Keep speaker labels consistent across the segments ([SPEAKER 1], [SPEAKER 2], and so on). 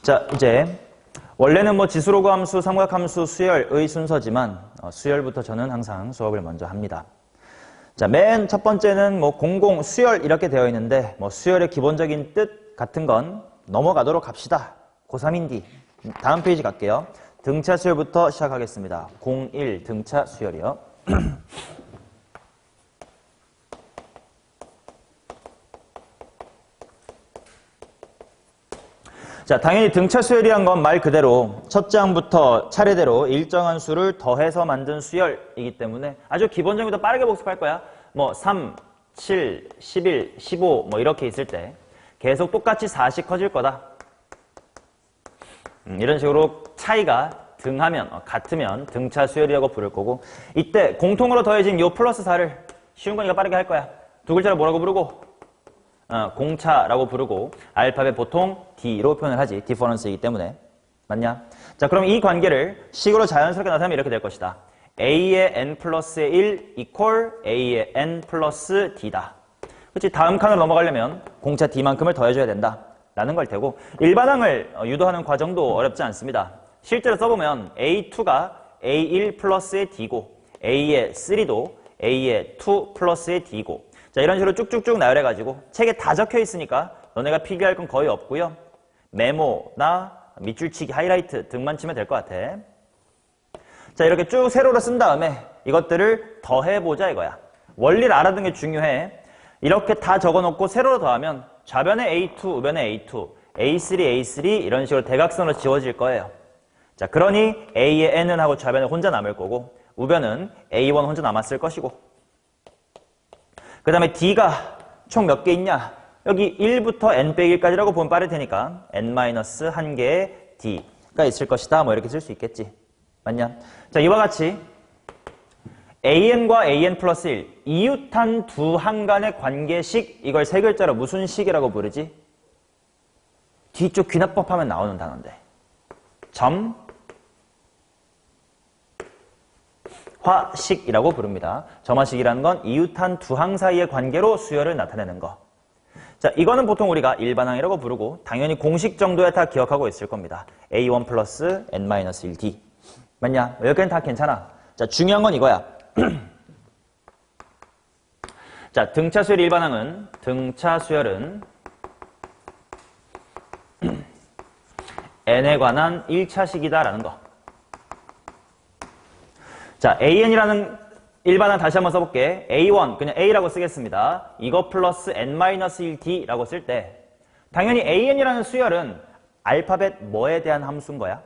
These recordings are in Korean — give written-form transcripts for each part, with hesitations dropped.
[SPEAKER 1] 자, 이제 원래는 뭐 지수로그 함수, 삼각함수, 수열의 순서지만 수열부터 저는 항상 수업을 먼저 합니다. 자, 맨 첫 번째는 뭐 공공, 수열 이렇게 되어 있는데 뭐 수열의 기본적인 뜻 같은 건 넘어가도록 합시다. 고3인디. 다음 페이지 갈게요. 등차 수열부터 시작하겠습니다. 01 등차 수열이요. 자, 당연히 등차 수열이란 건 말 그대로 첫 장부터 차례대로 일정한 수를 더해서 만든 수열이기 때문에 아주 기본적으로 빠르게 복습할 거야. 뭐 3, 7, 11, 15 뭐 이렇게 있을 때 계속 똑같이 4씩 커질 거다. 이런 식으로 차이가 등하면 같으면 등차 수열이라고 부를 거고, 이때 공통으로 더해진 요 플러스 4를 쉬운 거니까 빠르게 할 거야. 두 글자를 뭐라고 부르고? 공차라고 부르고, 알파벳 보통 D로 표현을 하지. 디퍼런스이기 때문에. 맞냐? 자, 그럼 이 관계를 식으로 자연스럽게 나타내면 이렇게 될 것이다. A의 n 플러스의 1 equal A의 n 플러스 D다. 그치? 다음 칸으로 넘어가려면 공차 D만큼을 더해줘야 된다. 라는 걸 테고, 일반항을 유도하는 과정도 어렵지 않습니다. 실제로 써보면 A2가 A1 플러스의 D고, A의 3도 A의 2 플러스의 D고, 자, 이런 식으로 쭉쭉쭉 나열해가지고 책에 다 적혀 있으니까 너네가 필기할 건 거의 없고요. 메모나 밑줄치기, 하이라이트 등만 치면 될 것 같아. 자, 이렇게 쭉 세로로 쓴 다음에 이것들을 더해보자 이거야. 원리를 알아두는 게 중요해. 이렇게 다 적어놓고 세로로 더하면 좌변에 A2, 우변에 A2, A3, A3 이런 식으로 대각선으로 지워질 거예요. 자, 그러니 A의 n은 하고 좌변에 혼자 남을 거고, 우변은 A1 혼자 남았을 것이고, 그 다음에 D가 총 몇 개 있냐? 여기 1부터 n-1까지라고 보면 빠를 테니까 n-1개의 D가 있을 것이다. 뭐 이렇게 쓸 수 있겠지. 맞냐? 자, 이와 같이 an과 an 플러스 1, 이웃한 두 항간의 관계식, 이걸 세 글자로 무슨 식이라고 부르지? 뒤쪽 귀납법 하면 나오는 단어인데. 점, 화식이라고 부릅니다. 점화식이라는 건 이웃한 두 항 사이의 관계로 수열을 나타내는 거. 자, 이거는 보통 우리가 일반항이라고 부르고 당연히 공식 정도에 다 기억하고 있을 겁니다. A1 플러스 n-1D. 맞냐? 여기까지는 다 괜찮아. 자, 중요한 건 이거야. 자, 등차 수열 일반항은, 등차 수열은 n에 관한 1차식이다라는 거. 자, an이라는 일반항 다시 한번 써볼게. a1, 그냥 a라고 쓰겠습니다. 이거 플러스 n-1d라고 쓸 때 당연히 an이라는 수열은 알파벳 뭐에 대한 함수인 거야?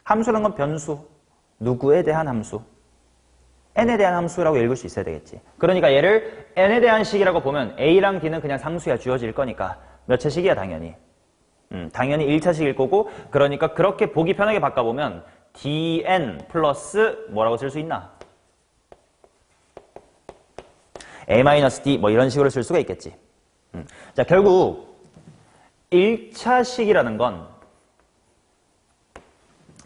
[SPEAKER 1] 함수라는 건 변수, 누구에 대한 함수, n에 대한 함수라고 읽을 수 있어야 되겠지. 그러니까 얘를 n에 대한 식이라고 보면 a랑 d는 그냥 상수야, 주어질 거니까. 몇 차식이야, 당연히. 당연히 1차식일 거고, 그러니까 그렇게 보기 편하게 바꿔보면 dn 플러스 뭐라고 쓸 수 있나? a-d 뭐 이런 식으로 쓸 수가 있겠지. 자, 결국 1차식이라는 건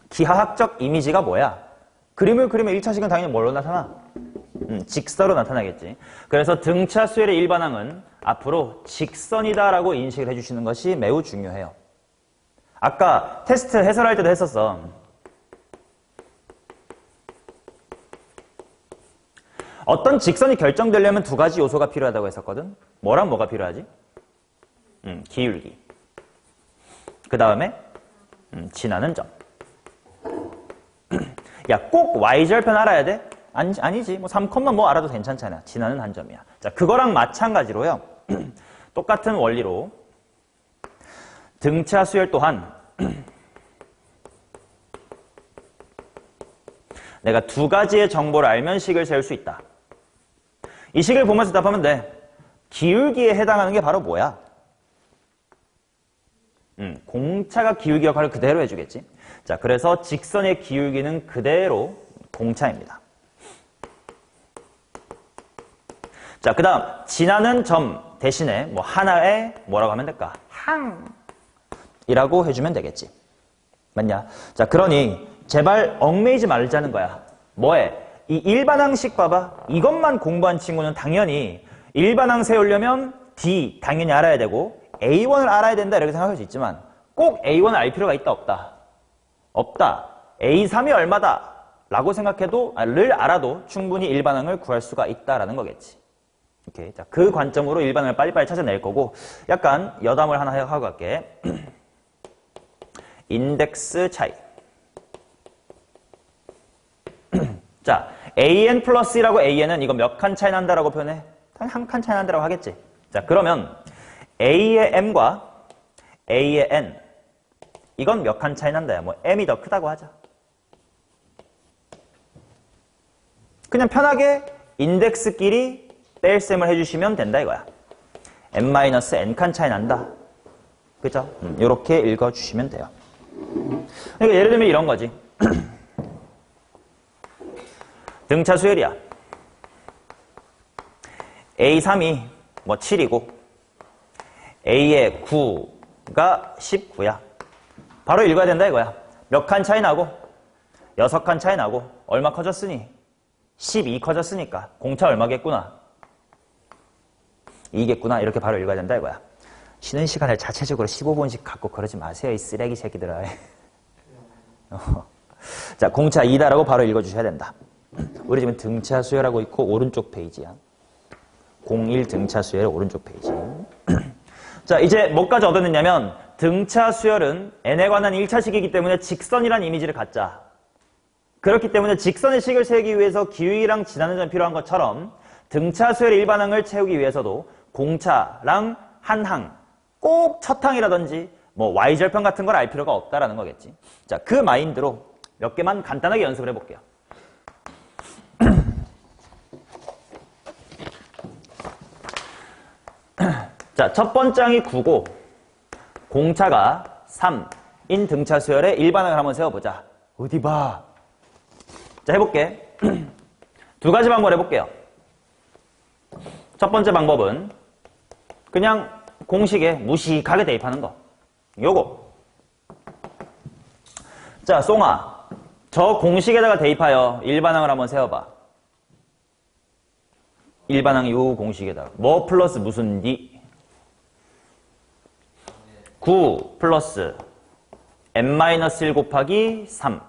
[SPEAKER 1] 기하학적 이미지가 뭐야? 그림을 그리면 1차식은 당연히 뭘로 나타나? 직선으로 나타나겠지. 그래서 등차 수열의 일반항은 앞으로 직선이다라고 인식을 해주시는 것이 매우 중요해요. 아까 테스트 해설할 때도 했었어. 어떤 직선이 결정되려면 두 가지 요소가 필요하다고 했었거든. 뭐랑 뭐가 필요하지? 기울기. 그 다음에 지나는 점. 야, 꼭 y절편 알아야 돼? 아니지. 뭐 3컷만 뭐 알아도 괜찮잖아. 지나는 한 점이야. 자, 그거랑 마찬가지로요. 똑같은 원리로 등차 수열 또한 내가 두 가지의 정보를 알면 식을 세울 수 있다. 이 식을 보면서 답하면 돼. 기울기에 해당하는 게 바로 뭐야? 공차가 기울기 역할을 그대로 해주겠지. 자, 그래서 직선의 기울기는 그대로 공차입니다. 자, 그 다음 지나는 점 대신에 뭐 하나에 뭐라고 하면 될까? 항이라고 해주면 되겠지. 맞냐? 자, 그러니 제발 얽매이지 말자는 거야. 뭐해? 이 일반항식 봐봐. 이것만 공부한 친구는 당연히 일반항 세우려면 D 당연히 알아야 되고, A1을 알아야 된다 이렇게 생각할 수 있지만 꼭 A1을 알 필요가 있다 없다? 없다. A3이 얼마다 라고 생각해도 를 알아도 충분히 일반항을 구할 수가 있다라는 거겠지. 오케이. 자, 그 관점으로 일반항을 빨리빨리 찾아낼 거고 약간 여담을 하나 하고 갈게. 인덱스 차이. 자, AN 플러스 1하고 AN은 이거 몇 칸 차이 난다라고 표현해? 한 칸 차이 난다라고 하겠지. 자, 그러면 A의 M과 A의 N 이건 몇 칸 차이 난다. 뭐 M이 더 크다고 하자. 그냥 편하게 인덱스끼리 뺄셈을 해주시면 된다 이거야. N-N 칸 차이 난다. 그죠? 이렇게 읽어주시면 돼요. 그러니까 예를 들면 이런 거지. 등차 수열이야. A3이 뭐 7이고 A의 9가 19야. 바로 읽어야 된다 이거야. 몇 칸 차이 나고 6칸 차이 나고 얼마 커졌으니 12 커졌으니까 공차 얼마겠구나? 2겠구나. 이렇게 바로 읽어야 된다 이거야. 쉬는 시간을 자체적으로 15분씩 갖고 그러지 마세요 이 쓰레기 새끼들아. 자, 공차 2다라고 바로 읽어주셔야 된다. 우리 지금 등차 수열하고 있고 오른쪽 페이지야. 01 등차 수열의 오른쪽 페이지. 자, 이제 뭐까지 얻어냈냐면 등차 수열은 n에 관한 1차식이기 때문에 직선이란 이미지를 갖자. 그렇기 때문에 직선의 식을 세우기 위해서 기울기랑 지나는 점이 필요한 것처럼 등차 수열의 일반항을 채우기 위해서도 공차랑 한 항, 꼭 첫 항이라든지 뭐 y절편 같은 걸 알 필요가 없다라는 거겠지. 자, 그 마인드로 몇 개만 간단하게 연습을 해볼게요. 자, 첫 번째 항이 9고 공차가 3인 등차 수열의 일반항을 한번 세워보자. 어디 봐. 자, 해볼게. 두 가지 방법을 해볼게요. 첫 번째 방법은 그냥 공식에 무식하게 대입하는 거. 요거. 자, 쏭아. 저 공식에다가 대입하여 일반항을 한번 세워봐. 일반항 요 공식에다가. 뭐 플러스 무슨 D? 9 플러스 n-1 곱하기 3.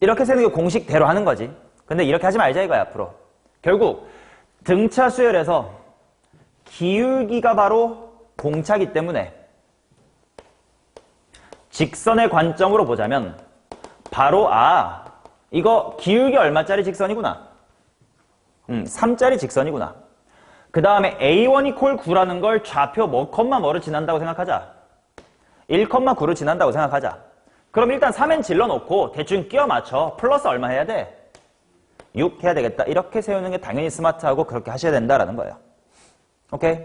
[SPEAKER 1] 이렇게 세는 게 공식대로 하는 거지. 근데 이렇게 하지 말자 이거야, 앞으로. 결국 등차 수열에서 기울기가 바로 공차기 때문에 직선의 관점으로 보자면 바로 이거 기울기 얼마짜리 직선이구나. 3짜리 직선이구나. 그 다음에 A1 이퀄 9라는 걸 좌표 뭐 컴마 뭐를 지난다고 생각하자. 1,9를 지난다고 생각하자. 그럼 일단 3엔 질러놓고 대충 끼워 맞춰. 플러스 얼마 해야 돼? 6 해야 되겠다. 이렇게 세우는 게 당연히 스마트하고 그렇게 하셔야 된다라는 거예요. 오케이?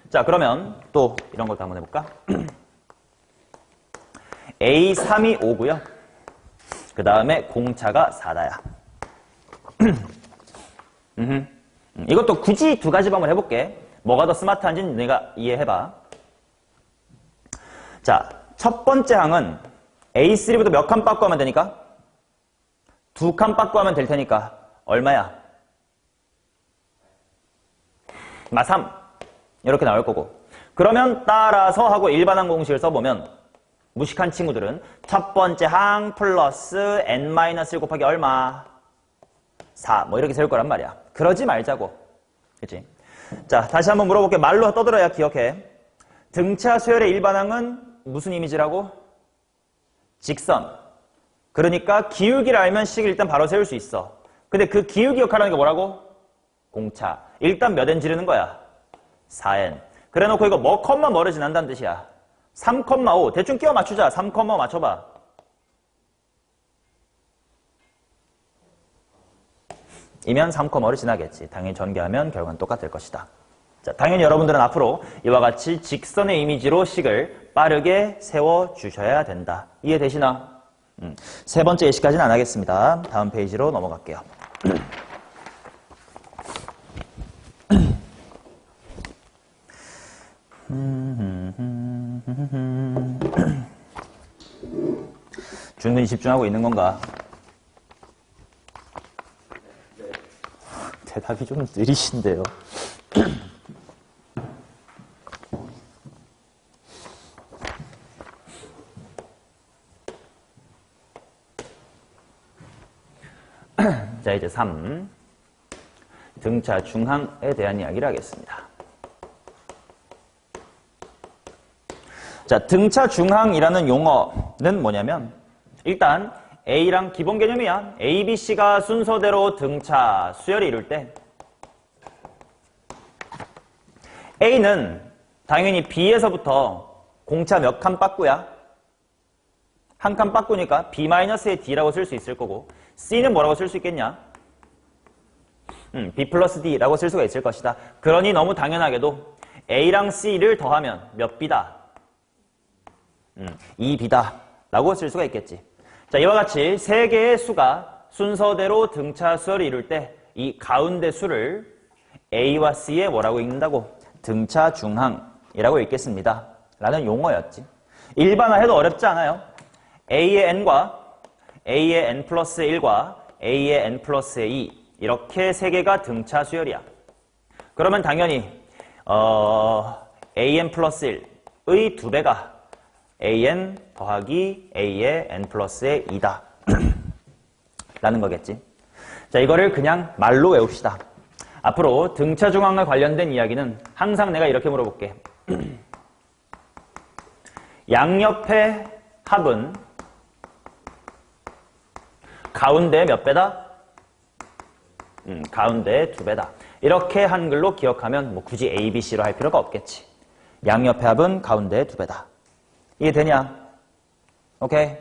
[SPEAKER 1] 자, 그러면 또 이런 것도 한번 해볼까? A3이 5고요. 그 다음에 공차가 4다야. 이것도 굳이 두 가지 방법을 해볼게. 뭐가 더 스마트한지는 내가 이해해봐. 자, 첫 번째 항은 A3부터 몇 칸 빠꾸 하면 되니까? 2칸 빠꾸 하면 될 테니까 얼마야? 3 이렇게 나올 거고. 그러면 따라서 하고 일반항 공식을 써보면 무식한 친구들은 첫 번째 항 플러스 n-1 곱하기 얼마? 4 뭐 이렇게 세울 거란 말이야. 그러지 말자고. 그치? 자, 다시 한번 물어볼게. 말로 떠들어야 기억해. 등차 수열의 일반항은 무슨 이미지라고? 직선. 그러니까 기울기를 알면 식을 일단 바로 세울 수 있어. 근데 그 기울기 역할하는 게 뭐라고? 공차. 일단 몇 n 지르는 거야? 4n. 그래 놓고 이거 뭐 컴마 뭐를 지난다는 뜻이야. 3,5. 대충 끼워 맞추자. 3,5 맞춰봐. 이면 3,5를 지나겠지. 당연히 전개하면 결과는 똑같을 것이다. 자, 당연히 여러분들은 앞으로 이와 같이 직선의 이미지로 식을 빠르게 세워주셔야 된다. 이해되시나? 세 번째 예시까지는 안 하겠습니다. 다음 페이지로 넘어갈게요. 준근히 집중하고 있는 건가? 대답이 좀 느리신데요. 자, 이제 3. 등차 중항에 대한 이야기를 하겠습니다. 자, 등차 중항이라는 용어는 뭐냐면 일단 A랑 기본 개념이야. A, B, C가 순서대로 등차 수열을 이룰 때 A는 당연히 B에서부터 공차 몇 칸 빠꾸야? 한 칸 빠꾸니까 B-의 D라고 쓸 수 있을 거고 C는 뭐라고 쓸 수 있겠냐? B 플러스 D라고 쓸 수가 있을 것이다. 그러니 너무 당연하게도 A랑 C를 더하면 몇 B다? 2B다 라고 쓸 수가 있겠지. 자, 이와 같이 세 개의 수가 순서대로 등차 수열을 이룰 때 이 가운데 수를 A와 C에 뭐라고 읽는다고? 등차 중항이라고 읽겠습니다. 라는 용어였지. 일반화해도 어렵지 않아요. A의 n과 A의 n 플러스 1과 A의 n 플러스 2 이렇게 세 개가 등차 수열이야. 그러면 당연히 AN 플러스 1의 2배가 AN 더하기 A의 n 플러스의 2다. 라는 거겠지. 자, 이거를 그냥 말로 외웁시다. 앞으로 등차 중항과 관련된 이야기는 항상 내가 이렇게 물어볼게. 양옆의 합은 가운데 몇 배다? 가운데 2배다. 이렇게 한글로 기억하면 뭐 굳이 A, B, C로 할 필요가 없겠지. 양옆의 합은 가운데 2배다. 이해 되냐? 오케이?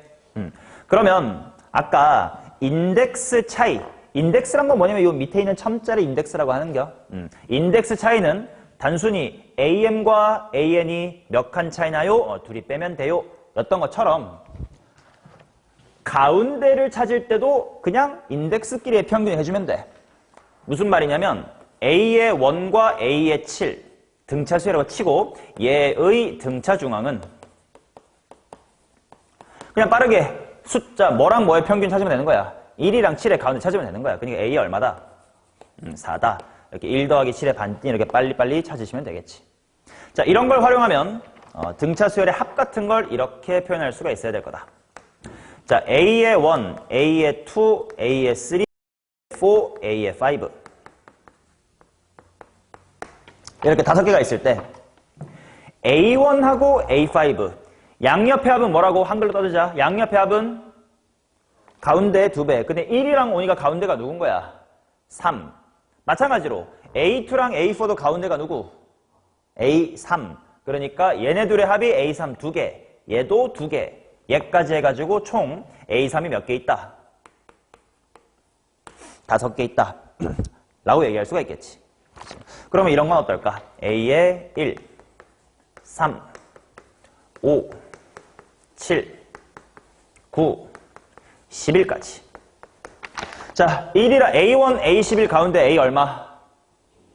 [SPEAKER 1] 그러면 아까 인덱스 차이, 인덱스란 건 뭐냐면 이 밑에 있는 첨자를 인덱스라고 하는겨. 인덱스 차이는 단순히 AM과 AN이 몇 칸 차이나요? 둘이 빼면 돼요. 였던 것처럼 가운데를 찾을 때도 그냥 인덱스끼리의 평균을 해주면 돼. 무슨 말이냐면 A의 1과 A의 7 등차 수열이라고 치고 얘의 등차 중앙은 그냥 빠르게 숫자 뭐랑 뭐의 평균 찾으면 되는 거야. 1이랑 7의 가운데 찾으면 되는 거야. 그러니까 A 얼마다? 4다. 이렇게 1 더하기 7의 반띵 이렇게 빨리빨리 찾으시면 되겠지. 자, 이런 걸 활용하면 등차 수열의 합 같은 걸 이렇게 표현할 수가 있어야 될 거다. 자, A의 1, A의 2, A의 3, 4, A의 5 이렇게 5개가 있을 때 A1하고 A5 양옆의 합은 뭐라고 한글로 떠들자. 양옆의 합은 가운데 2배. 근데 1이랑 5니까 가운데가 누군 거야? 3. 마찬가지로 A2랑 A4도 가운데가 누구? A3. 그러니까 얘네 둘의 합이 A3 2개. 얘도 2개. 얘까지 해가지고 총 A3이 몇 개 있다? 5개 있다. 라고 얘기할 수가 있겠지. 그러면 이런 건 어떨까? A의 1, 3, 5, 7, 9, 11까지. 자, 1이라 A1, A11 가운데 A 얼마?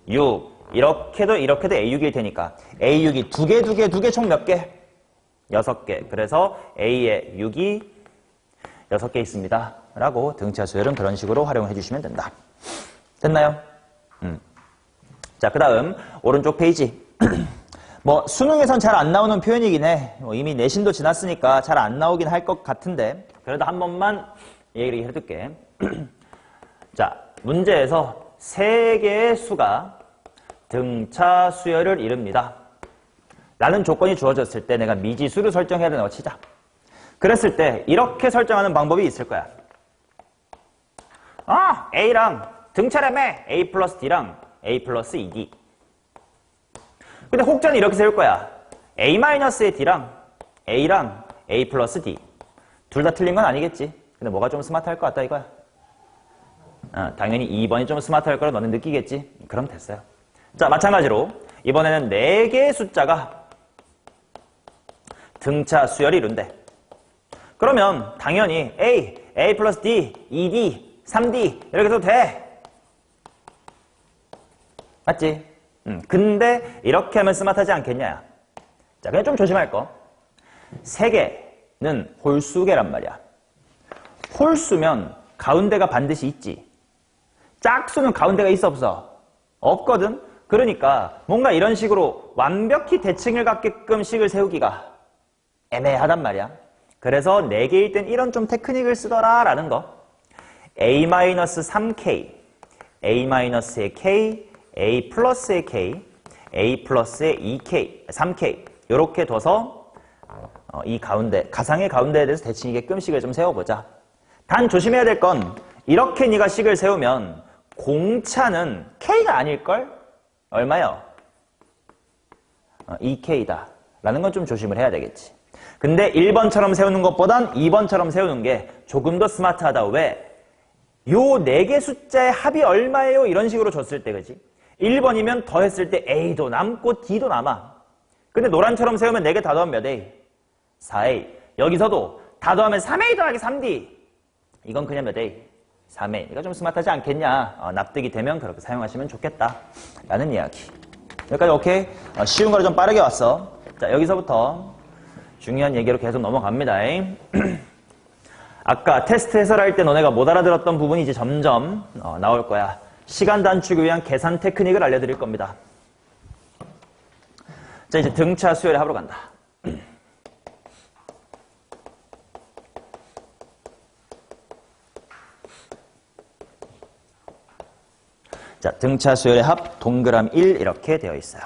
[SPEAKER 1] 6. 이렇게도 A6일 테니까 A6이 2개 총 몇 개? 6개. 그래서 A의 6이 6개 있습니다. 라고 등차 수열은 그런 식으로 활용해 주시면 된다. 됐나요? 자, 그 다음 오른쪽 페이지. 뭐 수능에선 잘 안 나오는 표현이긴 해. 이미 내신도 지났으니까 잘 안 나오긴 할 것 같은데 그래도 한 번만 얘기를 해둘게. 자, 문제에서 3개의 수가 등차 수열을 이룹니다. 라는 조건이 주어졌을 때 내가 미지수를 설정해야 된다고 치자. 그랬을 때 이렇게 설정하는 방법이 있을 거야. A랑 등차라며 A 플러스 D랑 A 플러스 2D. 근데 혹자는 이렇게 세울 거야. A-의 D랑 A랑 A 플러스 D. 둘 다 틀린 건 아니겠지. 근데 뭐가 좀 스마트할 것 같다 이거야. 당연히 2번이 좀 스마트할 거라 너는 느끼겠지. 그럼 됐어요. 자, 마찬가지로 이번에는 4개의 숫자가 등차 수열이 이룬대. 그러면 당연히 A 플러스 D, 2D, 3D 이렇게 해도 돼. 맞지? 근데 이렇게 하면 스마트하지 않겠냐. 자, 그냥 좀 조심할 거. 3개는 홀수개란 말이야. 홀수면 가운데가 반드시 있지. 짝수는 가운데가 있어 없어? 없거든? 그러니까 뭔가 이런 식으로 완벽히 대칭을 갖게끔 식을 세우기가 애매하단 말이야. 그래서 4개일 땐 이런 좀 테크닉을 쓰더라 라는 거. a-3k, a-의 k, a 플러스의 k, a 플러스의 2k, 3k 이렇게 둬서 이 가운데, 가상의 가운데에 대해서 대칭이게끔 식을 좀 세워보자. 단 조심해야 될 건 이렇게 네가 식을 세우면 공차는 k가 아닐걸? 얼마요? 2k다 라는 건 좀 조심을 해야 되겠지. 근데 1번처럼 세우는 것보단 2번처럼 세우는 게 조금 더 스마트하다. 왜? 요 4개 숫자의 합이 얼마예요? 이런 식으로 줬을 때, 그지? 1번이면 더했을 때 A도 남고 D도 남아. 근데 노란처럼 세우면 4개 다 더하면 몇 A? 4A. 여기서도 다 더하면 3A 더하기 3D. 이건 그냥 몇 A? 3A. 이거 좀 스마트하지 않겠냐? 납득이 되면 그렇게 사용하시면 좋겠다. 라는 이야기. 여기까지 오케이? 쉬운 거를 좀 빠르게 왔어. 자, 여기서부터 중요한 얘기로 계속 넘어갑니다. 아까 테스트 해설할 때 너네가 못 알아들었던 부분이 이제 점점 나올 거야. 시간 단축을 위한 계산 테크닉을 알려드릴 겁니다. 자, 이제 등차 수열의 합으로 간다. 자, 등차 수열의 합 동그라미 1 이렇게 되어 있어요.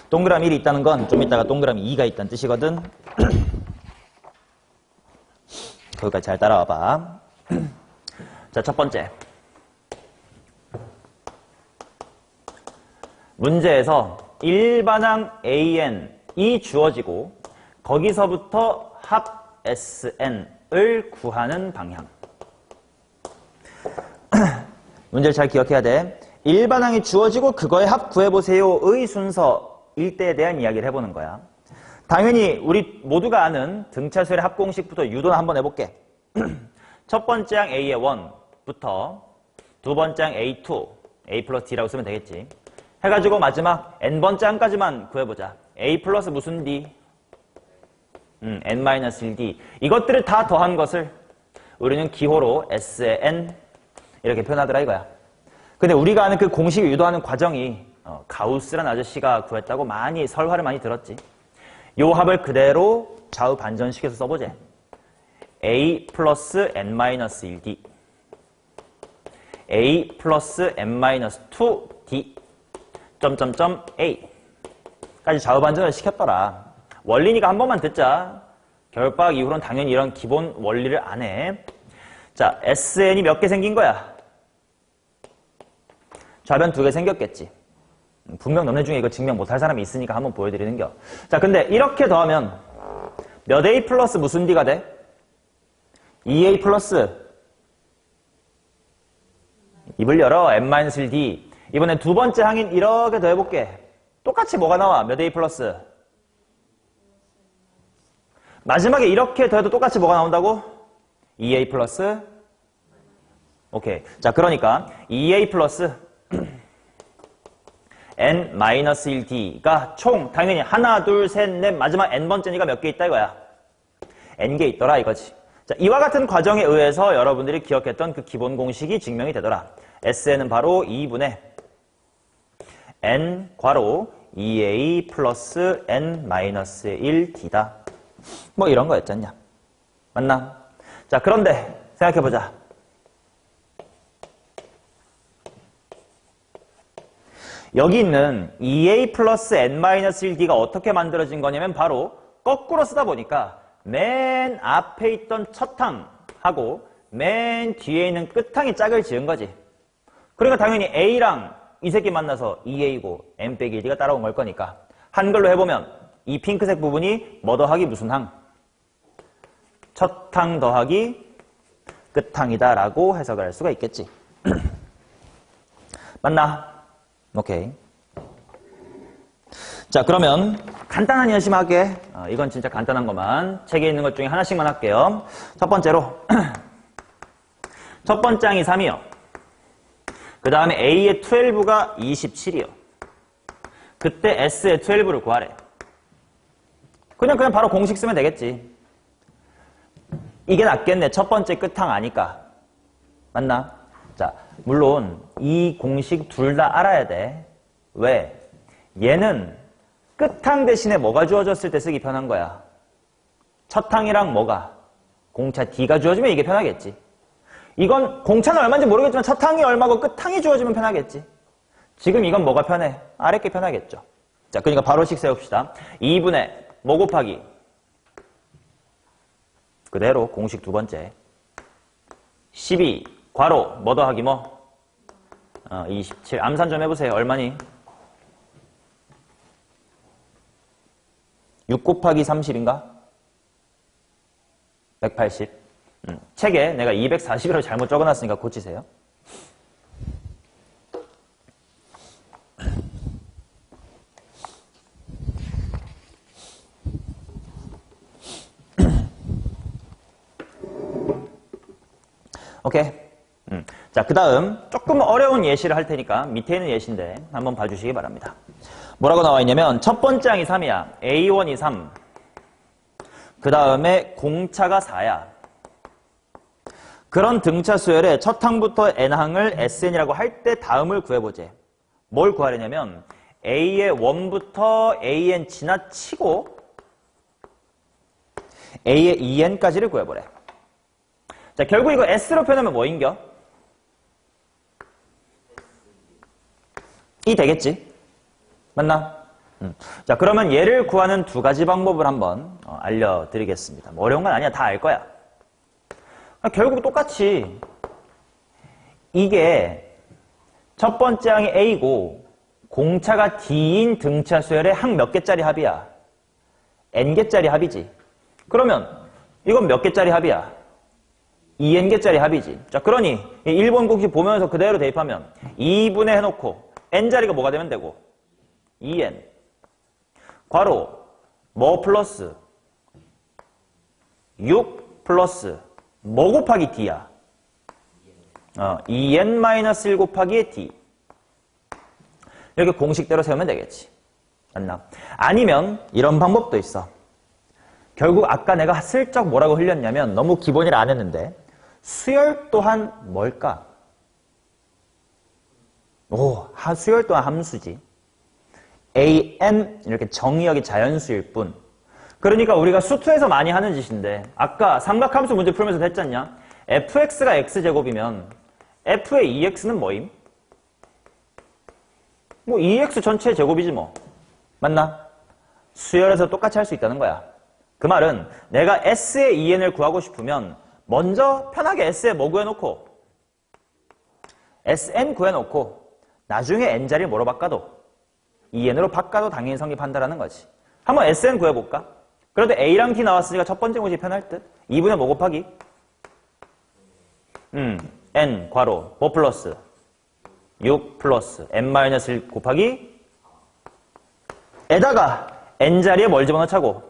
[SPEAKER 1] 동그라미 1이 있다는 건 좀 이따가 동그라미 2가 있다는 뜻이거든. 거기까지 잘 따라와 봐. 자, 첫 번째. 문제에서 일반항 AN이 주어지고 거기서부터 합 SN을 구하는 방향. 문제를 잘 기억해야 돼. 일반항이 주어지고 그거의 합 구해보세요의 순서일 때에 대한 이야기를 해보는 거야. 당연히 우리 모두가 아는 등차수열의 합 공식부터 유도나 한번 해볼게. 첫 번째 항 A의 1부터 두 번째 항 A2, A 플러스 D라고 쓰면 되겠지. 해가지고 마지막 n번째 항까지만 구해보자. A 플러스 무슨 D? n-1D. 이것들을 다 더한 것을 우리는 기호로 S의 n 이렇게 표현하더라 이거야. 근데 우리가 아는 그 공식을 유도하는 과정이 가우스란 아저씨가 구했다고 많이 설화를 많이 들었지. 요 합을 그대로 좌우 반전시켜서 써보자. A 플러스 n-1D A 플러스 n-2D 점점점 A 까지 좌우 반전을 시켰더라. 원리니까 한 번만 듣자. 겨울방학 이후로는 당연히 이런 기본 원리를 안 해. 자, SN이 몇 개 생긴 거야? 좌변 2개 생겼겠지. 분명 너네 중에 이거 증명 못할 사람이 있으니까 한번 보여드리는 겨. 자, 근데 이렇게 더하면 몇 A 플러스 무슨 D가 돼? 2A 플러스 입을 열어 n-1D. 이번엔 두 번째 항인 이렇게 더해볼게. 똑같이 뭐가 나와? 몇 A 플러스? 마지막에 이렇게 더해도 똑같이 뭐가 나온다고? 2A 플러스? 오케이. 자, 그러니까 2A 플러스 n-1D가 총 당연히 하나, 둘, 셋, 넷 마지막 n번째니까 몇 개 있다 이거야. n개 있더라 이거지. 자, 이와 같은 과정에 의해서 여러분들이 기억했던 그 기본 공식이 증명이 되더라. SN은 바로 2분의 n 괄호 2a 플러스 n-1d다. 뭐 이런 거였잖냐. 맞나? 자, 그런데 생각해보자. 여기 있는 2a 플러스 n-1d가 어떻게 만들어진 거냐면 바로 거꾸로 쓰다 보니까 맨 앞에 있던 첫 항하고 맨 뒤에 있는 끝항이 짝을 지은 거지. 그러니까 당연히 a랑 이 새끼 만나서 2a고 n 빼기 1d가 따라온 걸 거니까 한글로 해보면 이 핑크색 부분이 뭐 더하기 무슨 항? 첫 항 더하기 끝항이다 라고 해석을 할 수가 있겠지. 맞나? 오케이. 자, 그러면 간단한 연심하게 이건 진짜 간단한 것만 책에 있는 것 중에 하나씩만 할게요. 첫 번째로 첫 번째 항이 3이요. 그 다음에 A의 12가 27이요. 그때 S의 12를 구하래. 그냥 바로 공식 쓰면 되겠지. 이게 낫겠네. 첫 번째 끝항 아니까. 맞나? 자, 물론 이 공식 둘 다 알아야 돼. 왜? 얘는 끝항 대신에 뭐가 주어졌을 때 쓰기 편한 거야. 첫 항이랑 뭐가? 공차 D가 주어지면 이게 편하겠지. 이건 공차는 얼마인지 모르겠지만 첫 항이 얼마고 끝 항이 주어지면 편하겠지. 지금 이건 뭐가 편해? 아래 게 편하겠죠. 자, 그러니까 바로씩 세웁시다. 2분의 뭐 곱하기 그대로 공식 두 번째 12 괄호 뭐 더하기 뭐 27 암산 좀 해보세요. 얼마니? 6 곱하기 30인가? 180 책에 내가 240이라고 잘못 적어놨으니까 고치세요. 오케이. 자, 그 다음 조금 어려운 예시를 할 테니까 밑에 있는 예시인데 한번 봐주시기 바랍니다. 뭐라고 나와 있냐면 첫 번째 항이 3이야. A1이 3. 그 다음에 공차가 4야. 그런 등차 수열의 첫 항부터 n항을 SN이라고 할 때 다음을 구해보지. 뭘 구하려냐면 A의 1부터 AN 지나치고 A의 2n까지를 구해보래. 자, 결국 이거 S로 표현하면 뭐인겨? 이 되겠지? 맞나? 자, 그러면 얘를 구하는 두 가지 방법을 한번 알려드리겠습니다. 뭐 어려운 건 아니야. 다 알 거야. 결국 똑같이 이게 첫 번째 항이 A고 공차가 D인 등차 수열의 항 몇 개짜리 합이야? N개짜리 합이지. 그러면 이건 몇 개짜리 합이야? 2n개짜리 합이지. 자, 그러니 1번 공식 보면서 그대로 대입하면 2분의 해놓고 n자리가 뭐가 되면 되고 2n 괄호 뭐 플러스 6 플러스 뭐 곱하기 d야? 2n-1 곱하기 d. 이렇게 공식대로 세우면 되겠지. 맞나? 아니면 이런 방법도 있어. 결국 아까 내가 슬쩍 뭐라고 흘렸냐면 너무 기본이라 안 했는데 수열 또한 뭘까? 수열 또한 함수지. an 이렇게 정의역이 자연수일 뿐. 그러니까 우리가 수투에서 많이 하는 짓인데 아까 삼각함수 문제 풀면서 했지 않냐? fx가 x제곱이면 f의 2x는 뭐임? 뭐 2x 전체의 제곱이지 뭐. 맞나? 수열에서 똑같이 할 수 있다는 거야. 그 말은 내가 s의 2n을 구하고 싶으면 먼저 편하게 s에 뭐 구해놓고 sn 구해놓고 나중에 n자리를 뭐로 바꿔도 2n으로 바꿔도 당연히 성립한다라는 거지. 한번 sn 구해볼까? 그래도 a랑 d 나왔으니까 첫 번째 공식이 편할 듯. 2분의 뭐 곱하기? n 괄호 뭐 플러스 6 플러스 n-1 곱하기 에다가 n자리에 뭘 집어넣자고?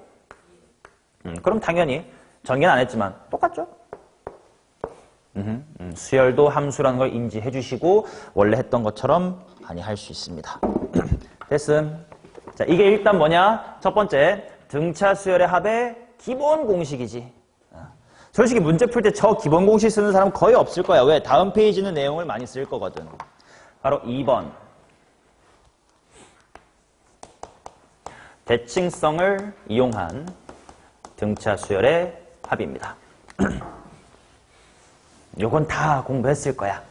[SPEAKER 1] 그럼 당연히 전개는 안 했지만 똑같죠? 수열도 함수라는 걸 인지해 주시고 원래 했던 것처럼 많이 할 수 있습니다. 됐음. 자, 이게 일단 뭐냐? 첫 번째, 등차 수열의 합의 기본 공식이지. 솔직히 문제 풀 때 저 기본 공식 쓰는 사람 거의 없을 거야. 왜? 다음 페이지는 내용을 많이 쓸 거거든. 바로 2번. 대칭성을 이용한 등차 수열의 합입니다. 요건 다 공부했을 거야.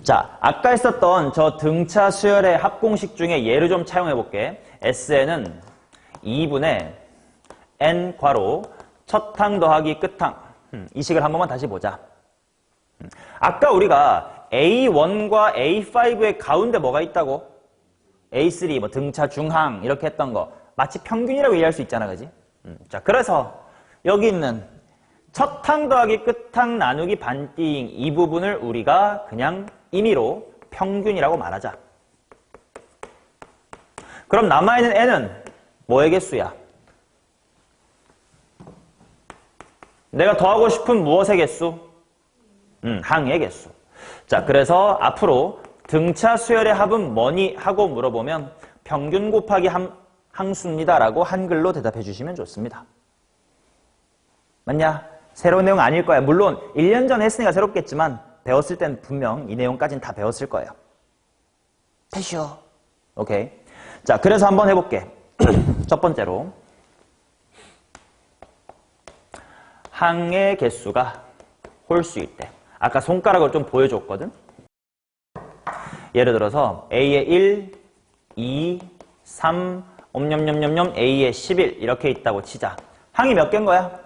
[SPEAKER 1] 자, 아까 했었던 저 등차 수열의 합공식 중에 예를 좀 차용해 볼게. SN은 2분의 n 괄호 첫 항 더하기 끝 항. 이 식을 한 번만 다시 보자. 아까 우리가 A1과 A5의 가운데 뭐가 있다고? A3 뭐 등차 중항 이렇게 했던 거 마치 평균이라고 이해할 수 있잖아, 그지? 자, 그래서 여기 있는 첫 항 더하기 끝 항 나누기 반띵 이 부분을 우리가 그냥 임의로 평균이라고 말하자. 그럼 남아있는 n은 뭐의 개수야? 내가 더하고 싶은 무엇의 개수? 항의 개수. 자, 그래서 앞으로 등차 수열의 합은 뭐니? 하고 물어보면 평균 곱하기 항수입니다 라고 한글로 대답해 주시면 좋습니다. 맞냐? 새로운 내용 아닐 거야. 물론 1년 전에 했으니까 새롭겠지만 배웠을 땐 분명 이 내용까지는 다 배웠을 거예요. 됐쇼. 오케이. 자, 그래서 한번 해볼게. 첫 번째로 항의 개수가 홀수일 때. 아까 손가락을 좀 보여줬거든? 예를 들어서 A의 1, 2, 3, 옴념념념념 A의 11 이렇게 있다고 치자. 항이 몇 개인 거야?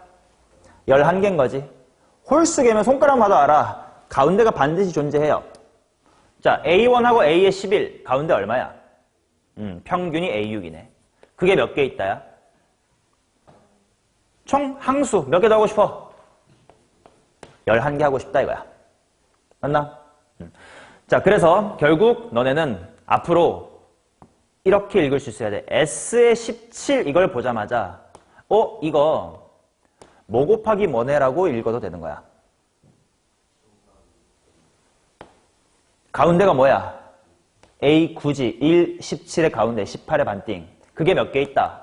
[SPEAKER 1] 11개인 거지. 홀수개면 손가락 봐도 알아. 가운데가 반드시 존재해요. 자, A1하고 A의 11 가운데 얼마야? 평균이 A6이네. 그게 몇 개 있다야? 총 항수 몇 개 더 하고 싶어? 11개 하고 싶다 이거야. 맞나? 자, 그래서 결국 너네는 앞으로 이렇게 읽을 수 있어야 돼. S의 17 이걸 보자마자 이거 뭐 곱하기 뭐네라고 읽어도 되는 거야. 가운데가 뭐야? A 굳이 1, 17의 가운데 18의 반띵. 그게 몇 개 있다?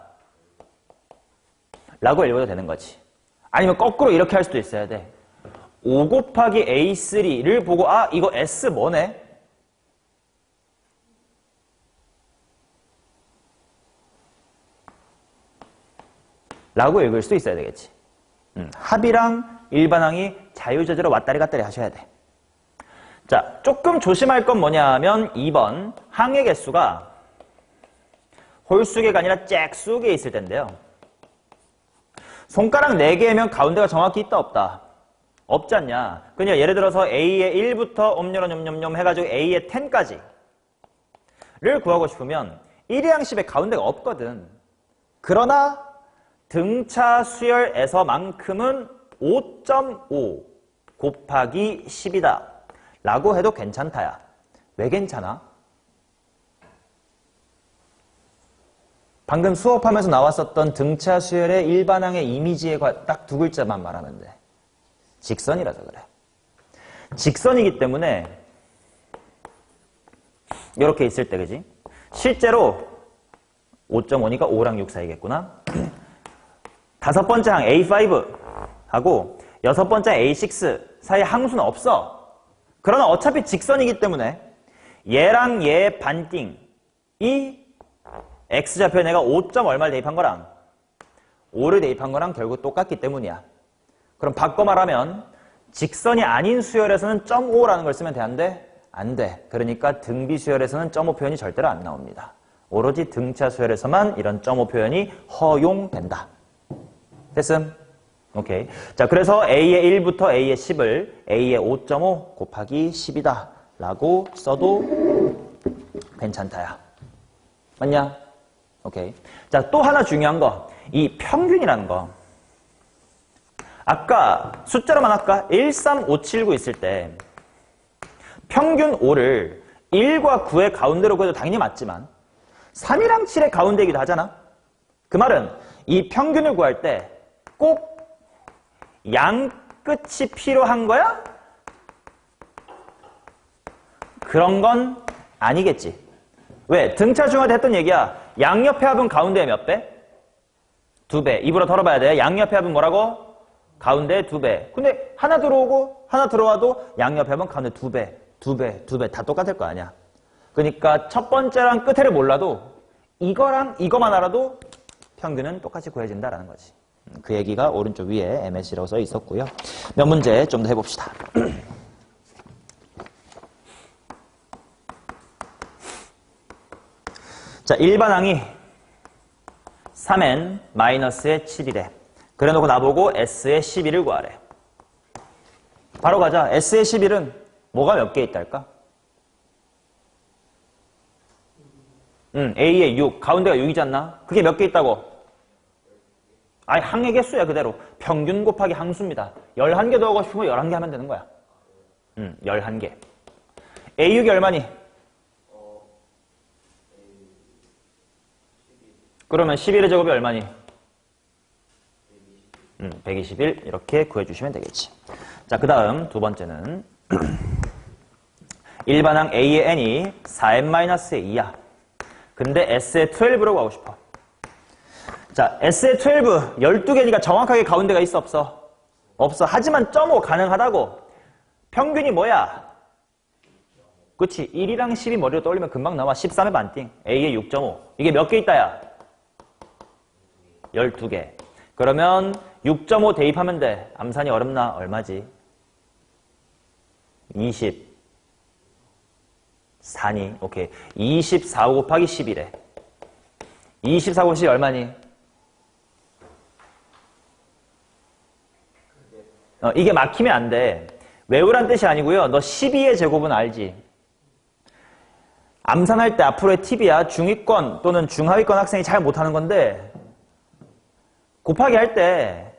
[SPEAKER 1] 라고 읽어도 되는 거지. 아니면 거꾸로 이렇게 할 수도 있어야 돼. 5 곱하기 A3를 보고 이거 S 뭐네? 라고 읽을 수 있어야 되겠지. 합이랑 일반항이 자유자재로 왔다리 갔다리 하셔야 돼. 자, 조금 조심할 건 뭐냐면 2번 항의 개수가 홀수개가 아니라 짝수개 있을 텐데요. 손가락 4개면 가운데가 정확히 있다 없다? 없지 않냐? 그냥 예를 들어서 A의 1부터 옴뇸뇸뇸 해가지고 A의 10까지를 구하고 싶으면 1이랑 10의 가운데가 없거든. 그러나 등차 수열에서만큼은 5.5 곱하기 10이다 라고 해도 괜찮다야. 왜 괜찮아? 방금 수업하면서 나왔었던 등차 수열의 일반항의 이미지에 딱 2글자만 말하면 돼. 직선이라서 그래. 직선이기 때문에 이렇게 있을 때 그지? 실제로 5.5니까 5랑 6 사이겠구나. 5번째 항 A5하고 6번째 A6 사이에 항수는 없어. 그러나 어차피 직선이기 때문에 얘랑 얘 반띵 이 X좌표에 내가 5. 얼마를 대입한 거랑 5를 대입한 거랑 결국 똑같기 때문이야. 그럼 바꿔 말하면 직선이 아닌 수열에서는 0.5라는 걸 쓰면 돼? 안 돼? 안 돼. 그러니까 등비 수열에서는 0.5 표현이 절대로 안 나옵니다. 오로지 등차 수열에서만 이런 0.5 표현이 허용된다. 됐음? 오케이. 자, 그래서 A의 1부터 A의 10을 A의 5.5 곱하기 10이다 라고 써도 괜찮다야. 맞냐? 오케이. 자, 또 하나 중요한 거. 이 평균이라는 거. 아까 숫자로만 할까? 1, 3, 5, 7, 9 있을 때 평균 5를 1과 9의 가운데로 구해도 당연히 맞지만 3이랑 7의 가운데이기도 하잖아. 그 말은 이 평균을 구할 때 꼭 양 끝이 필요한 거야? 그런 건 아니겠지. 왜? 등차 중화도 했던 얘기야. 양옆의 합은 가운데에 몇 배? 2배. 입으로 털어봐야 돼. 양옆의 합은 뭐라고? 가운데 2배. 근데 하나 들어오고 하나 들어와도 양옆의 합은 가운데 2배, 2배, 2배 다 똑같을 거 아니야. 그러니까 첫 번째랑 끝에를 몰라도 이거랑 이거만 알아도 평균은 똑같이 구해진다라는 거지. 그 얘기가 오른쪽 위에 MS라고 써 있었고요. 몇 문제 좀 더 해봅시다. 자, 일반항이 3n 마이너스의 7이래. 그래놓고 나보고 S의 11을 구하래. 바로 가자. S의 11은 뭐가 몇 개 있달까? A의 6. 가운데가 6이지 않나? 그게 몇 개 있다고? 아니, 항의 개수야, 그대로. 평균 곱하기 항수입니다. 11개 더 하고 싶으면 11개 하면 되는 거야. 11개. A6이 얼마니? 그러면 11의 제곱이 얼마니? 121 이렇게 구해주시면 되겠지. 자, 그 다음 두 번째는 일반항 A의 n이 4n-의 2야. 근데 S의 12로 구하고 싶어. 자, S의 12, 12개니까 정확하게 가운데가 있어 없어? 없어. 하지만 0.5 가능하다고. 평균이 뭐야? 그치? 1이랑 10이 머리로 떠올리면 금방 나와. 13의 반띵. A의 6.5. 이게 몇 개 있다야? 12개. 그러면 6.5 대입하면 돼. 암산이 어렵나? 얼마지? 24니? 오케이. 24 곱하기 10이래. 24 곱하기 10 얼마니? 이게 막히면 안 돼. 외우란 뜻이 아니고요. 너 12의 제곱은 알지? 암산할 때 앞으로의 팁이야. 중위권 또는 중하위권 학생이 잘 못하는 건데 곱하기 할 때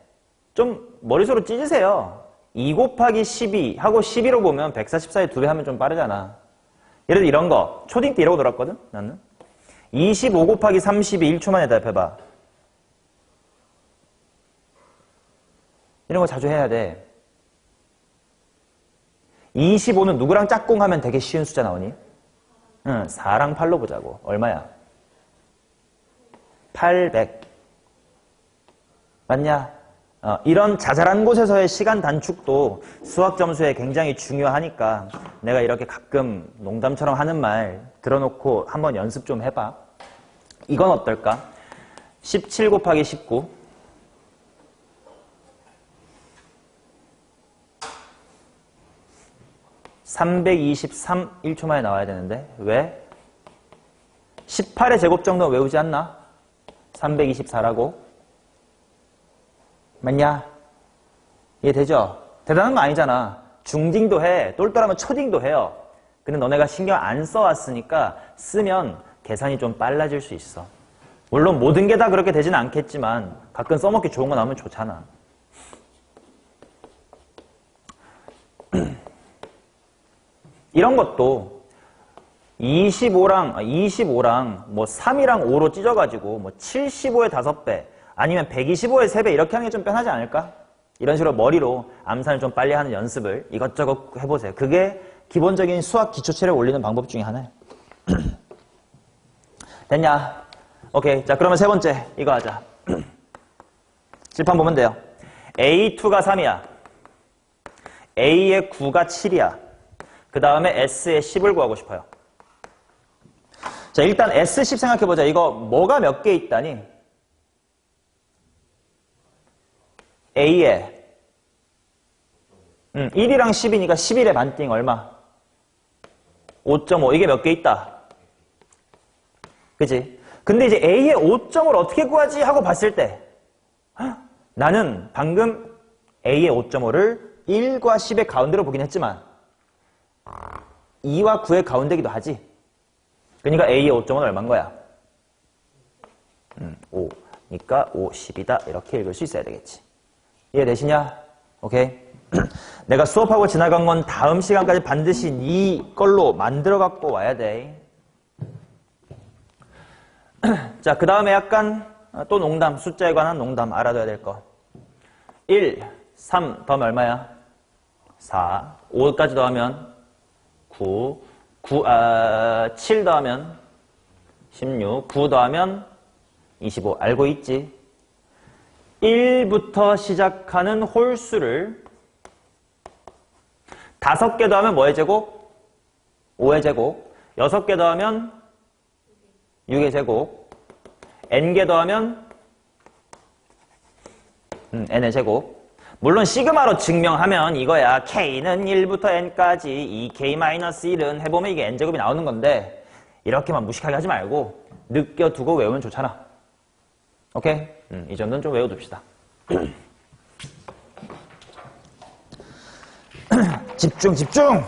[SPEAKER 1] 좀 머릿속으로 찢으세요. 2 곱하기 12 하고 12로 보면 144에 2배 하면 좀 빠르잖아. 예를 들어 이런 거. 초딩 때 이러고 놀았거든? 나는. 25 곱하기 32 1초 만에 대답해봐. 이런 거 자주 해야 돼. 25는 누구랑 짝꿍하면 되게 쉬운 숫자 나오니? 응, 4랑 8로 보자고. 얼마야? 800. 맞냐? 이런 자잘한 곳에서의 시간 단축도 수학 점수에 굉장히 중요하니까 내가 이렇게 가끔 농담처럼 하는 말 들어놓고 한번 연습 좀 해봐. 이건 어떨까? 17 곱하기 19. (323) 1초 만에 나와야 되는데 왜? 18의 제곱 정도는 외우지 않나? 324라고. 맞냐? 이해되죠? 대단한 거 아니잖아. 중딩도 해. 똘똘하면 초딩도 해요. 근데 너네가 신경 안 써왔으니까 쓰면 계산이 좀 빨라질 수 있어. 물론 모든 게 다 그렇게 되진 않겠지만 가끔 써먹기 좋은 거 나오면 좋잖아. 이런 것도 25랑 뭐 3이랑 5로 찢어가지고 뭐 75의 5배 아니면 125의 3배 이렇게 하는 게 좀 편하지 않을까? 이런 식으로 머리로 암산을 좀 빨리 하는 연습을 이것저것 해보세요. 그게 기본적인 수학 기초체를 올리는 방법 중에 하나예요. 됐냐? 오케이. 자, 그러면 세 번째 이거 하자. 칠판 보면 돼요. A2가 3이야. A의 9가 7이야. 그 다음에 S의 10을 구하고 싶어요. 자, 일단 S10 생각해보자. 이거 뭐가 몇 개 있다니? A에 1이랑 10이니까 11의 반띵 얼마? 5.5. 이게 몇 개 있다? 그치? 근데 이제 A의 5점을 어떻게 구하지? 하고 봤을 때 나는 방금 A의 5.5를 1과 10의 가운데로 보긴 했지만 2와 9의 가운데기도 하지. 그러니까 A의 5.5는 얼마인 거야? 5. 그러니까 5, 10이다. 이렇게 읽을 수 있어야 되겠지. 이해되시냐? 오케이. 내가 수업하고 지나간 건 다음 시간까지 반드시 네 걸로 만들어 갖고 와야 돼. 자, 그 다음에 약간 또 농담, 숫자에 관한 농담 알아둬야 될 거. 1, 3 더하면 얼마야? 4. 5까지 더하면 9. 7 더하면 16. 9 더하면 25. 알고 있지? 1부터 시작하는 홀수를 5개 더하면 뭐의 제곱? 5의 제곱. 6개 더하면 6의 제곱. n개 더하면 n의 제곱. 물론 시그마로 증명하면 이거야. k는 1부터 n까지 2k-1은 해보면 이게 n제곱이 나오는 건데 이렇게만 무식하게 하지 말고 느껴두고 외우면 좋잖아. 오케이? 이 정도는 좀 외워둡시다. 집중, 집중!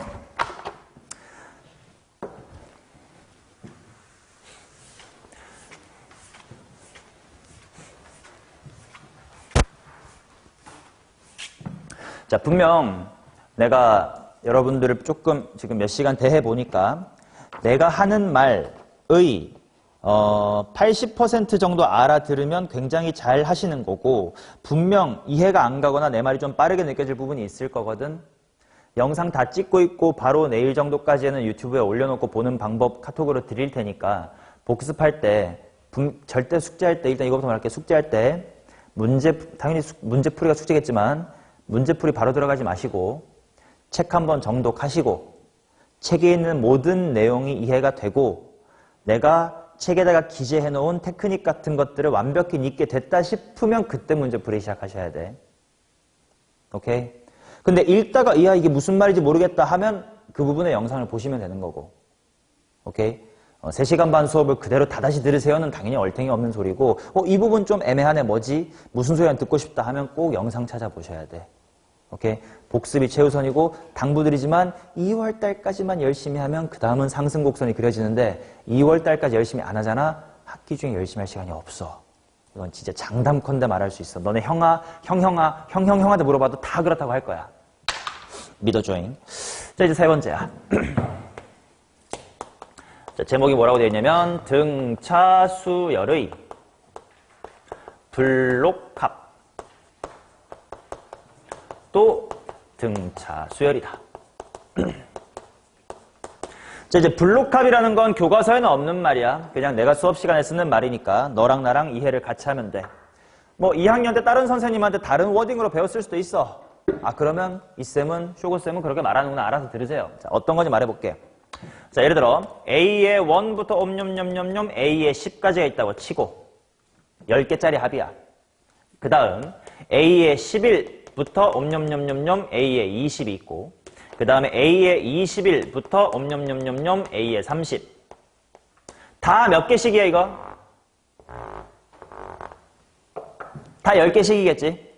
[SPEAKER 1] 자, 분명 내가 여러분들을 조금 지금 몇 시간 대해보니까 내가 하는 말의 80% 정도 알아들으면 굉장히 잘 하시는 거고 분명 이해가 안 가거나 내 말이 좀 빠르게 느껴질 부분이 있을 거거든. 영상 다 찍고 있고 바로 내일 정도까지는 유튜브에 올려놓고 보는 방법 카톡으로 드릴 테니까 복습할 때 절대 숙제할 때 일단 이거부터 말할게. 숙제할 때 당연히 문제풀이가 숙제겠지만 문제풀이 바로 들어가지 마시고 책 한 번 정독하시고 책에 있는 모든 내용이 이해가 되고 내가 책에다가 기재해 놓은 테크닉 같은 것들을 완벽히 읽게 됐다 싶으면 그때 문제 풀이 시작하셔야 돼. 오케이? 근데 읽다가 이야 이게 무슨 말인지 모르겠다 하면 그 부분의 영상을 보시면 되는 거고. 오케이? 3시간 반 수업을 그대로 다다시 들으세요는 당연히 얼탱이 없는 소리고 이 부분 좀 애매하네 뭐지? 무슨 소리 안 듣고 싶다 하면 꼭 영상 찾아보셔야 돼. 오케이? 복습이 최우선이고 당부드리지만 2월달까지만 열심히 하면 그 다음은 상승곡선이 그려지는데 2월달까지 열심히 안 하잖아? 학기 중에 열심히 할 시간이 없어. 이건 진짜 장담컨대 말할 수 있어. 너네 형형형한테 물어봐도 다 그렇다고 할 거야. 믿어줘잉. 자, 이제 3번째야. 자, 제목이 뭐라고 되어 있냐면 등차수열의 블록합 또 등차수열이다. 자, 이제 블록합이라는 건 교과서에는 없는 말이야. 그냥 내가 수업 시간에 쓰는 말이니까 너랑 나랑 이해를 같이 하면 돼. 뭐 2학년 때 다른 선생님한테 다른 워딩으로 배웠을 수도 있어. 그러면 이 쌤은, 쇼고 쌤은 그렇게 말하는구나. 알아서 들으세요. 자, 어떤 건지 말해볼게. 자, 예를 들어 A의 1부터 옴뇸뇸뇸뇸 A의 10까지가 있다고 치고 10개짜리 합이야. 그 다음 A의 11부터 옴뇸뇸뇸뇸 A의 20이 있고 그 다음에 A의 21부터 옴뇸뇸뇸뇸 A의 30. 다 몇 개씩이야 이거? 다 10개씩이겠지?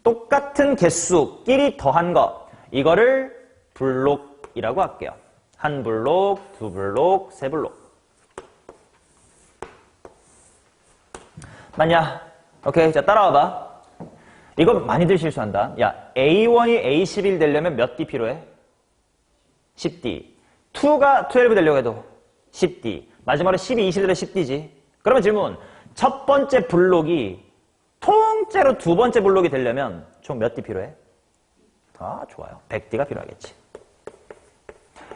[SPEAKER 1] 똑같은 개수끼리 더한 거 이거를 블록이라고 할게요. 한 블록, 두 블록, 세 블록. 맞냐? 오케이, 자 따라와봐. 이거 많이들 실수한다. 야, A1이 A11 되려면 몇 D 필요해? 10D. 2가 12 되려고 해도 10D. 마지막으로 10이 20 되려 10D지. 그러면 질문. 첫 번째 블록이 통째로 두 번째 블록이 되려면 총 몇 D 필요해? 좋아요. 100D가 필요하겠지.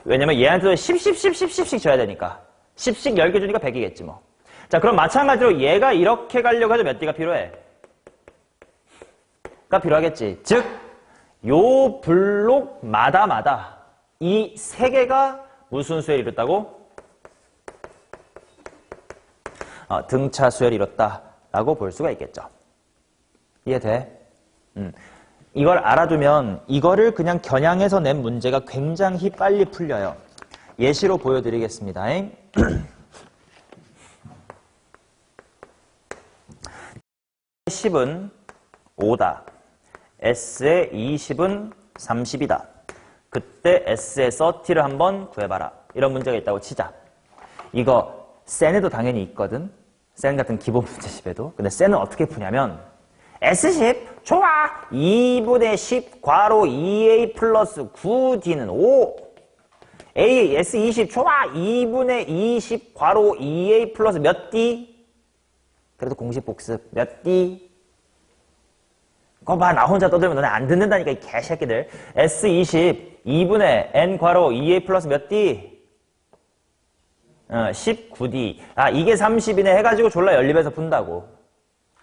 [SPEAKER 1] 왜냐면 얘한테도 10씩 줘야 되니까. 10씩 10개 주니까 100이겠지 뭐. 자, 그럼 마찬가지로 얘가 이렇게 가려고 해도 몇 D가 필요해? 가 필요하겠지. 즉, 요 블록마다 이 세 개가 무슨 수열이 이뤘다고? 등차 수열이 이뤘다라고 볼 수가 있겠죠. 이해돼? 이걸 알아두면 이거를 그냥 겨냥해서 낸 문제가 굉장히 빨리 풀려요. 예시로 보여드리겠습니다. (10은) 5다. S의 20은 30이다. 그때 S의 30를 한번 구해봐라. 이런 문제가 있다고 치자. 이거 센에도 당연히 있거든. 센 같은 기본 문제집에도. 근데 센은 어떻게 푸냐면 S10 좋아. 2분의 10 괄호 2A 플러스 9D는 5. A S20 좋아. 2분의 20 괄호 2A 플러스 몇 D? 그래도 공식 복습 몇 D? 그거 봐, 나 혼자 떠들면 너네 안 듣는다니까, 이 개새끼들. S20, 2분의 N 괄호 2A 플러스 몇 D? 19D. 이게 30이네 해가지고 졸라 연립해서 푼다고.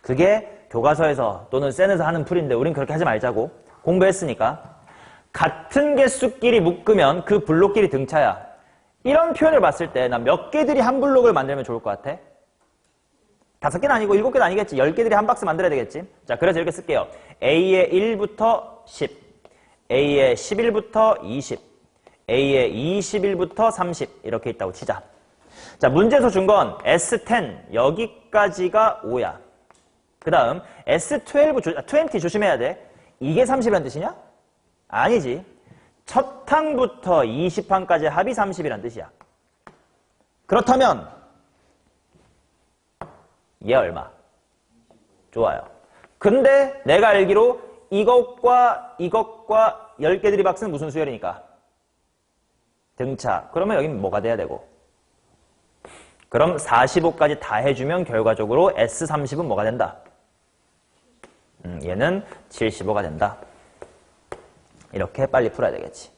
[SPEAKER 1] 그게 교과서에서 또는 센에서 하는 풀인데 우린 그렇게 하지 말자고. 공부했으니까. 같은 개수끼리 묶으면 그 블록끼리 등차야. 이런 표현을 봤을 때 난 몇 개들이 한 블록을 만들면 좋을 것 같아? 5개는 아니고 7개는 아니겠지. 10개들이 한 박스 만들어야 되겠지. 자, 그래서 이렇게 쓸게요. A의 1부터 10, A의 11부터 20, A의 21부터 30 이렇게 있다고 치자. 자, 문제에서 준 건 S10 여기까지가 5야. 그 다음 S12 20 조심해야 돼. 이게 30이란 뜻이냐? 아니지. 첫 항부터 20항까지 합이 30이란 뜻이야. 그렇다면 얘 얼마? 좋아요. 근데 내가 알기로 이것과 10개들이 박스는 무슨 수열이니까? 등차. 그러면 여긴 뭐가 돼야 되고? 그럼 45까지 다 해주면 결과적으로 S30은 뭐가 된다? 얘는 75가 된다. 이렇게 빨리 풀어야 되겠지.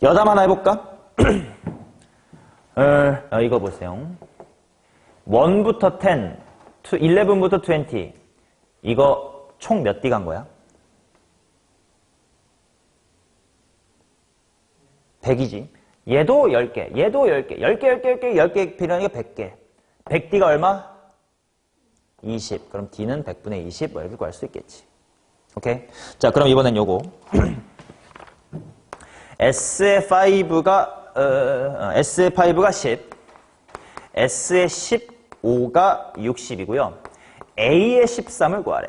[SPEAKER 1] 여담 하나 해볼까? 이거 보세요. 1부터 10, 11부터 20 이거 총 몇 D 간 거야? 100이지. 얘도 10개, 얘도 10개, 10개 필요하니까 100개. 100D가 얼마? 20. 그럼 D는 100분의 20 뭐 이렇게 구할 수 있겠지. 오케이? 자, 그럼 이번엔 요거. S의 5가 10, S의 15가 60이고요. A의 13을 구하래.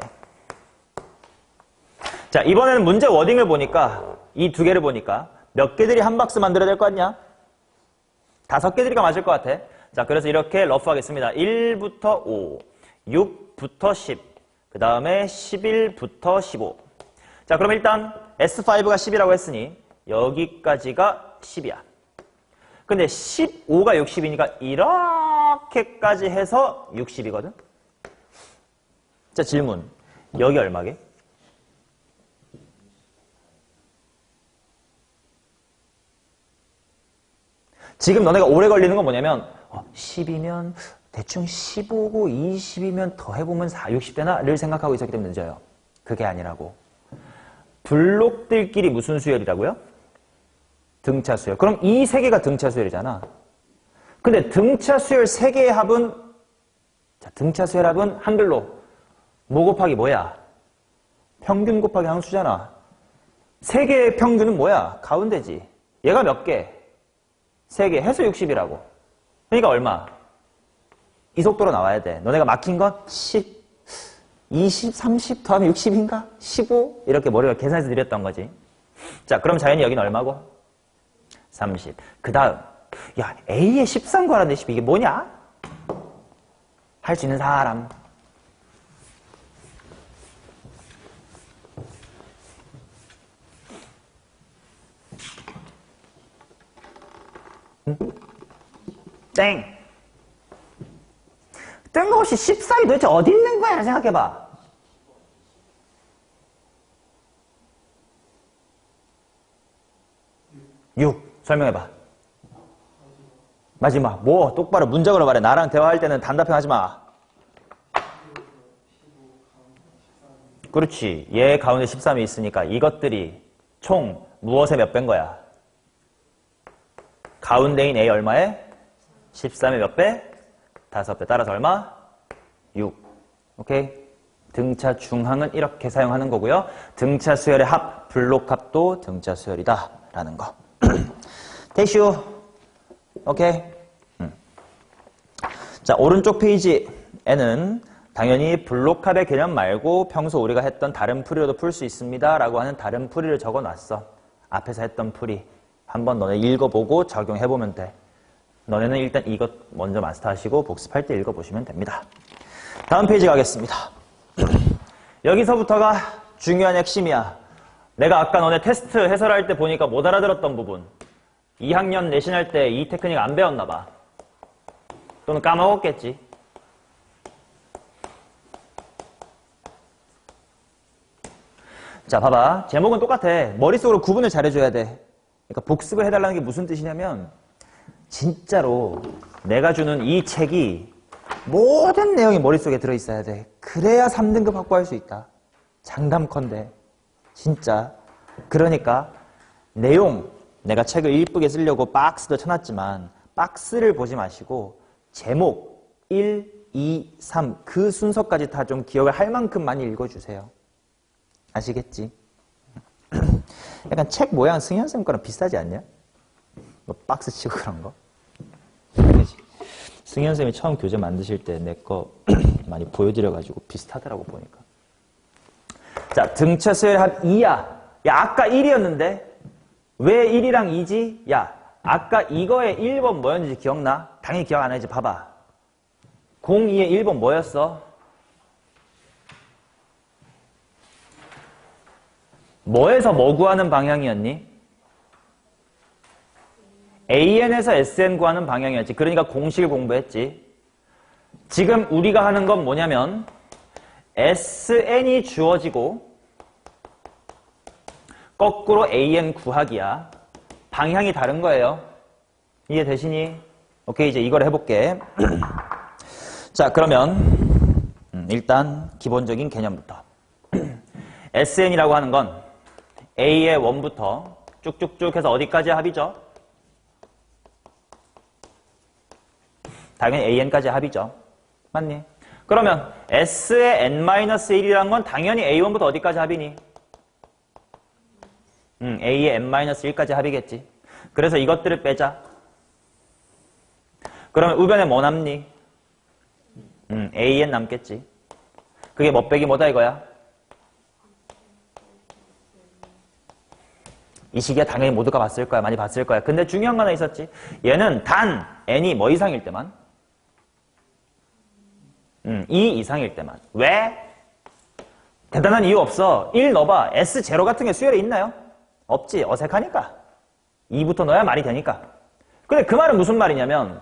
[SPEAKER 1] 자, 이번에는 문제 워딩을 보니까 이 두 개를 보니까 몇 개들이 한 박스 만들어야 될 것 같냐? 5개들이가 맞을 것 같아. 자, 그래서 이렇게 러프하겠습니다. 1부터 5, 6부터 10, 그 다음에 11부터 15. 자, 그럼 일단 S5가 10이라고 했으니 여기까지가 10이야. 근데 15가 60이니까 이렇게까지 해서 60이거든? 자, 질문. 여기 얼마게? 지금 너네가 오래 걸리는 건 뭐냐면 10이면 대충 15고 20이면 더 해보면 60되나를 생각하고 있었기 때문에 늦어요. 그게 아니라고. 블록들끼리 무슨 수열이라고요? 등차 수열. 그럼 이 세 개가 등차 수열이잖아. 근데 등차 수열 세 개의 합은, 자, 등차 수열 합은 한글로 뭐 곱하기 뭐야? 평균 곱하기 항수잖아. 세 개의 평균은 뭐야? 가운데지. 얘가 몇 개? 3개 해서 60이라고. 그러니까 얼마? 이 속도로 나와야 돼. 너네가 막힌 건 10, 20, 30 더하면 60인가? 15? 이렇게 머리가 계산해서 느렸던 거지. 자, 그럼 자연히 여기는 얼마고? 30. 그 다음, 야, A에 13 구하라는데 이게 뭐냐? 할 수 있는 사람. 응? 땡! 뜬금없이 14이 도대체 어디 있는 거야? 생각해봐. 설명해봐. 마지막. 뭐 똑바로 문장으로 말해. 나랑 대화할 때는 단답형 하지 마. 그렇지. 얘 가운데 13이 있으니까 이것들이 총 무엇의 몇 배인 거야? 가운데인 A 얼마에? 13의 몇 배? 5배. 따라서 얼마? 6. 오케이? 등차 중항은 이렇게 사용하는 거고요. 등차 수열의 합, 블록합도 등차 수열이다. 라는 거. 대슈. 오케이? 자, 오른쪽 페이지에는 당연히 블록합의 개념 말고 평소 우리가 했던 다른 풀이로도 풀 수 있습니다. 라고 하는 다른 풀이를 적어놨어. 앞에서 했던 풀이. 한번 너네 읽어보고 적용해보면 돼. 너네는 일단 이것 먼저 마스터하시고 복습할 때 읽어보시면 됩니다. 다음 페이지 가겠습니다. 여기서부터가 중요한 핵심이야. 내가 아까 너네 테스트 해설할 때 보니까 못 알아들었던 부분. 2학년 내신할 때 이 테크닉 안 배웠나 봐. 또는 까먹었겠지. 자, 봐봐. 제목은 똑같아. 머릿속으로 구분을 잘해줘야 돼. 그러니까 복습을 해달라는 게 무슨 뜻이냐면 진짜로 내가 주는 이 책이 모든 내용이 머릿속에 들어있어야 돼. 그래야 3등급 확보할 수 있다. 장담컨대. 진짜. 그러니까 내용, 내가 책을 이쁘게 쓰려고 박스도 쳐놨지만 박스를 보지 마시고 제목 1, 2, 3 그 순서까지 다 좀 기억을 할 만큼 많이 읽어주세요. 아시겠지? 약간 책 모양 승현쌤 거랑 비슷하지 않냐? 뭐 박스 치고 그런 거? 승현쌤이 처음 교재 만드실 때 내 거 많이 보여드려가지고 비슷하더라고 보니까. 자, 등차 수열 합 2야. 야, 아까 1이었는데 왜 1이랑 2지? 야, 아까 이거의 1번 뭐였는지 기억나? 당연히 기억 안 나지. 봐봐. 02의 1번 뭐였어? 뭐에서 뭐 구하는 방향이었니? AN에서 SN 구하는 방향이었지. 그러니까 공식을 공부했지. 지금 우리가 하는 건 뭐냐면 SN이 주어지고 거꾸로 AN 구하기야. 방향이 다른 거예요. 이해되시니? 오케이, 이제 이걸 해볼게. 자, 그러면 일단 기본적인 개념부터. SN이라고 하는 건 A의 1부터 쭉쭉쭉 해서 어디까지 합이죠? 당연히 AN까지 합이죠. 맞니? 그러면 S의 n-1이라는 건 당연히 A1부터 어디까지 합이니? A의 n-1까지 합이겠지. 그래서 이것들을 빼자. 그러면 우변에 뭐 남니? AN 남겠지. 그게 뭐 빼기 뭐다 이거야? 이 시기에 당연히 모두가 봤을 거야. 많이 봤을 거야. 근데 중요한 거 하나 있었지. 얘는 단 n이 뭐 이상일 때만 2 이상일 때만. 왜? 대단한 이유 없어. 1 넣어봐. S0 같은 게 수열에 있나요? 없지. 어색하니까. 2부터 넣어야 말이 되니까. 근데 그 말은 무슨 말이냐면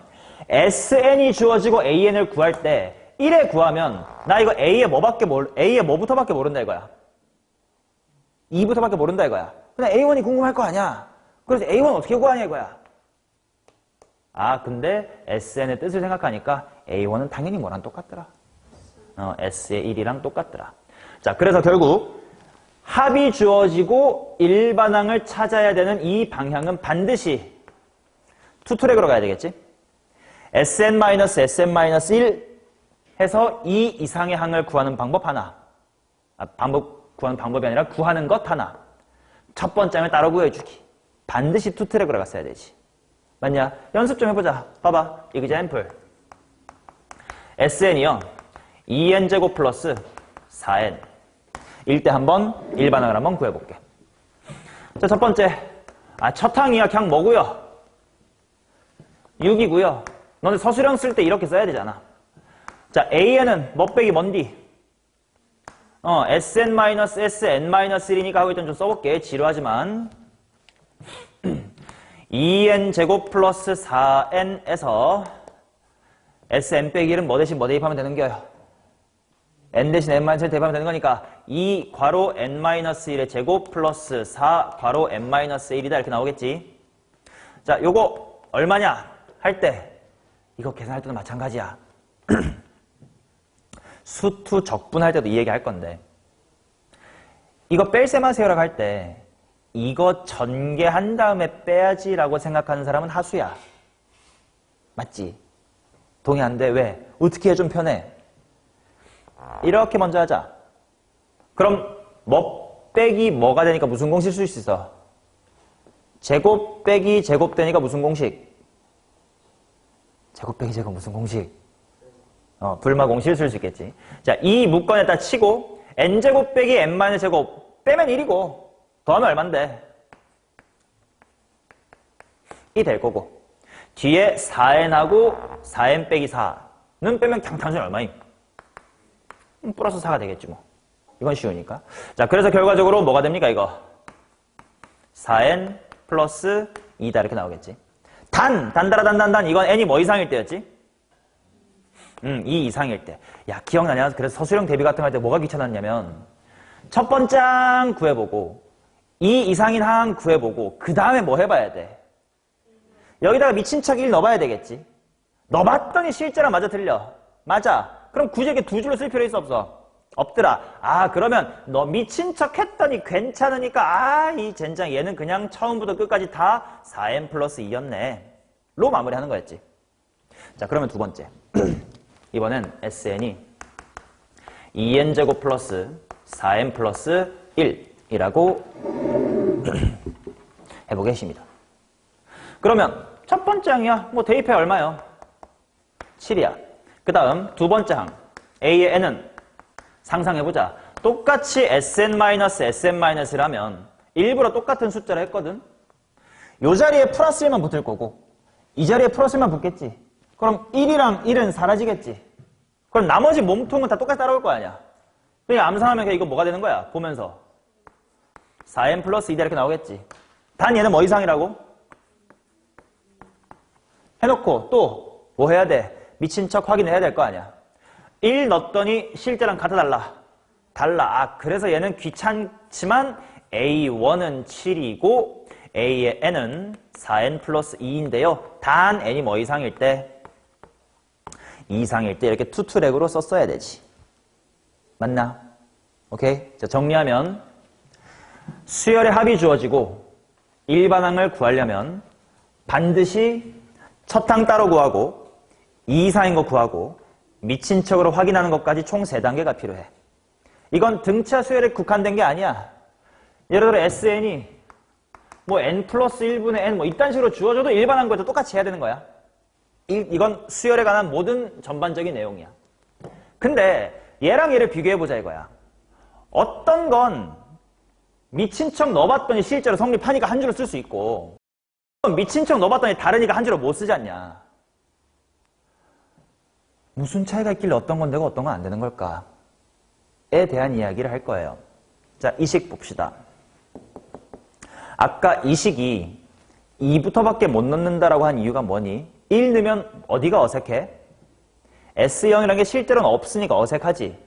[SPEAKER 1] SN이 주어지고 AN을 구할 때 1에 구하면 나 이거 A의 뭐부터밖에 모른다 이거야. 2부터밖에 모른다 이거야. 그냥 A1이 궁금할 거 아니야. 그래서 A1 어떻게 구하냐 이거야. 아 근데 SN의 뜻을 생각하니까 A1은 당연히 뭐랑 똑같더라. S의 1이랑 똑같더라. 자 그래서 결국 합이 주어지고 일반항을 찾아야 되는 이 방향은 반드시 투트랙으로 가야 되겠지. Sn-Sn-1 해서 2 이상의 항을 구하는 방법 하나. 구하는 방법이 아니라 구하는 것 하나. 첫 번째는 따로 구해주기. 반드시 투트랙으로 갔어야 되지. 맞냐? 연습 좀 해보자. 봐봐. example. Sn이요. 2n제곱 플러스 4n. 일 때 한번 일반항을 한번 구해볼게. 자, 첫 번째. 첫 항이야. 그냥 뭐고요? 6이고요. 너네 서술형 쓸 때 이렇게 써야 되잖아. 자, AN은 뭐 빼기 뭔디? Sn-Sn-1이니까 하고 일단 좀 써볼게. 지루하지만 2n제곱 플러스 4n에서 Sn 빼기 1은 뭐 대신 뭐 대입하면 되는 거예요? n 대신 n-1을 대입하면 되는 거니까 2 괄호 n-1의 제곱 플러스 4 괄호 n-1이다 이렇게 나오겠지. 자, 요거 얼마냐? 할 때 이거 계산할 때도 마찬가지야. 수투 적분할 때도 이 얘기 할 건데 이거 뺄셈하세요라고 할 때 이거 전개한 다음에 빼야지라고 생각하는 사람은 하수야. 맞지? 동의 안 돼? 왜? 어떻게 해 좀 편해? 이렇게 먼저 하자. 그럼 뭐 빼기 뭐가 되니까 무슨 공식 쓸 수 있어? 제곱 빼기 제곱 되니까 무슨 공식? 제곱 빼기 제곱 무슨 공식? 불마 공식을 쓸 수 있겠지. 자, 이 무건에다 치고 n제곱 빼기 n-제곱 빼면 1이고 더하면 얼만데? 2 될 거고 뒤에 4n하고 4n 빼기 4는 빼면 그냥 단순히 얼마임? 플러스 4가 되겠지 뭐. 이건 쉬우니까. 자, 그래서 결과적으로 뭐가 됩니까 이거? 4n 플러스 2다 이렇게 나오겠지. 단다라단단단 이건 n이 뭐 이상일 때였지? 2 이상일 때. 야, 기억나냐? 그래서 서술형 대비 같은 거 할 때 뭐가 귀찮았냐면 첫 번째 항 구해보고 2 이상인 항 구해보고 그 다음에 뭐 해봐야 돼? 여기다가 미친 척 1 넣어봐야 되겠지. 넣어봤더니 실제랑 맞아 틀려. 맞아. 그럼 굳이 이렇게 두 줄로 쓸 필요 있어 없어? 없더라. 그러면 너 미친 척 했더니 괜찮으니까 이 젠장 얘는 그냥 처음부터 끝까지 다 4n 플러스 2였네 로 마무리하는 거였지. 자, 그러면 두 번째. 이번엔 SN이 2n제곱 플러스 4n 플러스 1이라고 해보겠습니다. 그러면 첫 번째 항이야. 뭐 대입해 얼마요? 7이야. 그 다음 두 번째 항 A의 n은 상상해보자. 똑같이 Sn-Sn-를 일부러 똑같은 숫자를 했거든. 이 자리에 플러스 1만 붙을 거고 이 자리에 플러스 1만 붙겠지. 그럼 1이랑 1은 사라지겠지. 그럼 나머지 몸통은 다 똑같이 따라올 거 아니야. 그냥 암산하면 이거 뭐가 되는 거야? 보면서 4n 플러스 2다 이렇게 나오겠지. 단 얘는 뭐 이상이라고? 해놓고 또 뭐 해야 돼? 미친 척 확인해야 될 거 아니야. 1 넣었더니 실제랑 같아 달라. 그래서 얘는 귀찮지만 A1은 7이고 A의 n은 4n 플러스 2인데요. 단 n이 뭐 이상일 때? 2 이상일 때 이렇게 투트랙으로 썼어야 되지. 맞나? 오케이? 자, 정리하면 수열의 합이 주어지고 일반항을 구하려면 반드시 첫 항 따로 구하고 2 이상인 거 구하고 미친 척으로 확인하는 것까지 총 3단계가 필요해. 이건 등차 수열에 국한된 게 아니야. 예를 들어 SN이 뭐 n 플러스 1분의 n 뭐 이딴 식으로 주어져도 일반한 거에도 똑같이 해야 되는 거야. 이건 수열에 관한 모든 전반적인 내용이야. 근데 얘랑 얘를 비교해보자 이거야. 어떤 건 미친 척 넣어봤더니 실제로 성립하니까 한 줄로 쓸 수 있고 미친 척 넣어봤더니 다르니까 한 줄로 못 쓰지 않냐. 무슨 차이가 있길래 어떤 건 되고 어떤 건 안 되는 걸까? 에 대한 이야기를 할 거예요. 자, 이 식 봅시다. 아까 이 식이 2부터밖에 못 넣는다라고 한 이유가 뭐니? 1 넣으면 어디가 어색해? S0이라는 게 실제로는 없으니까 어색하지.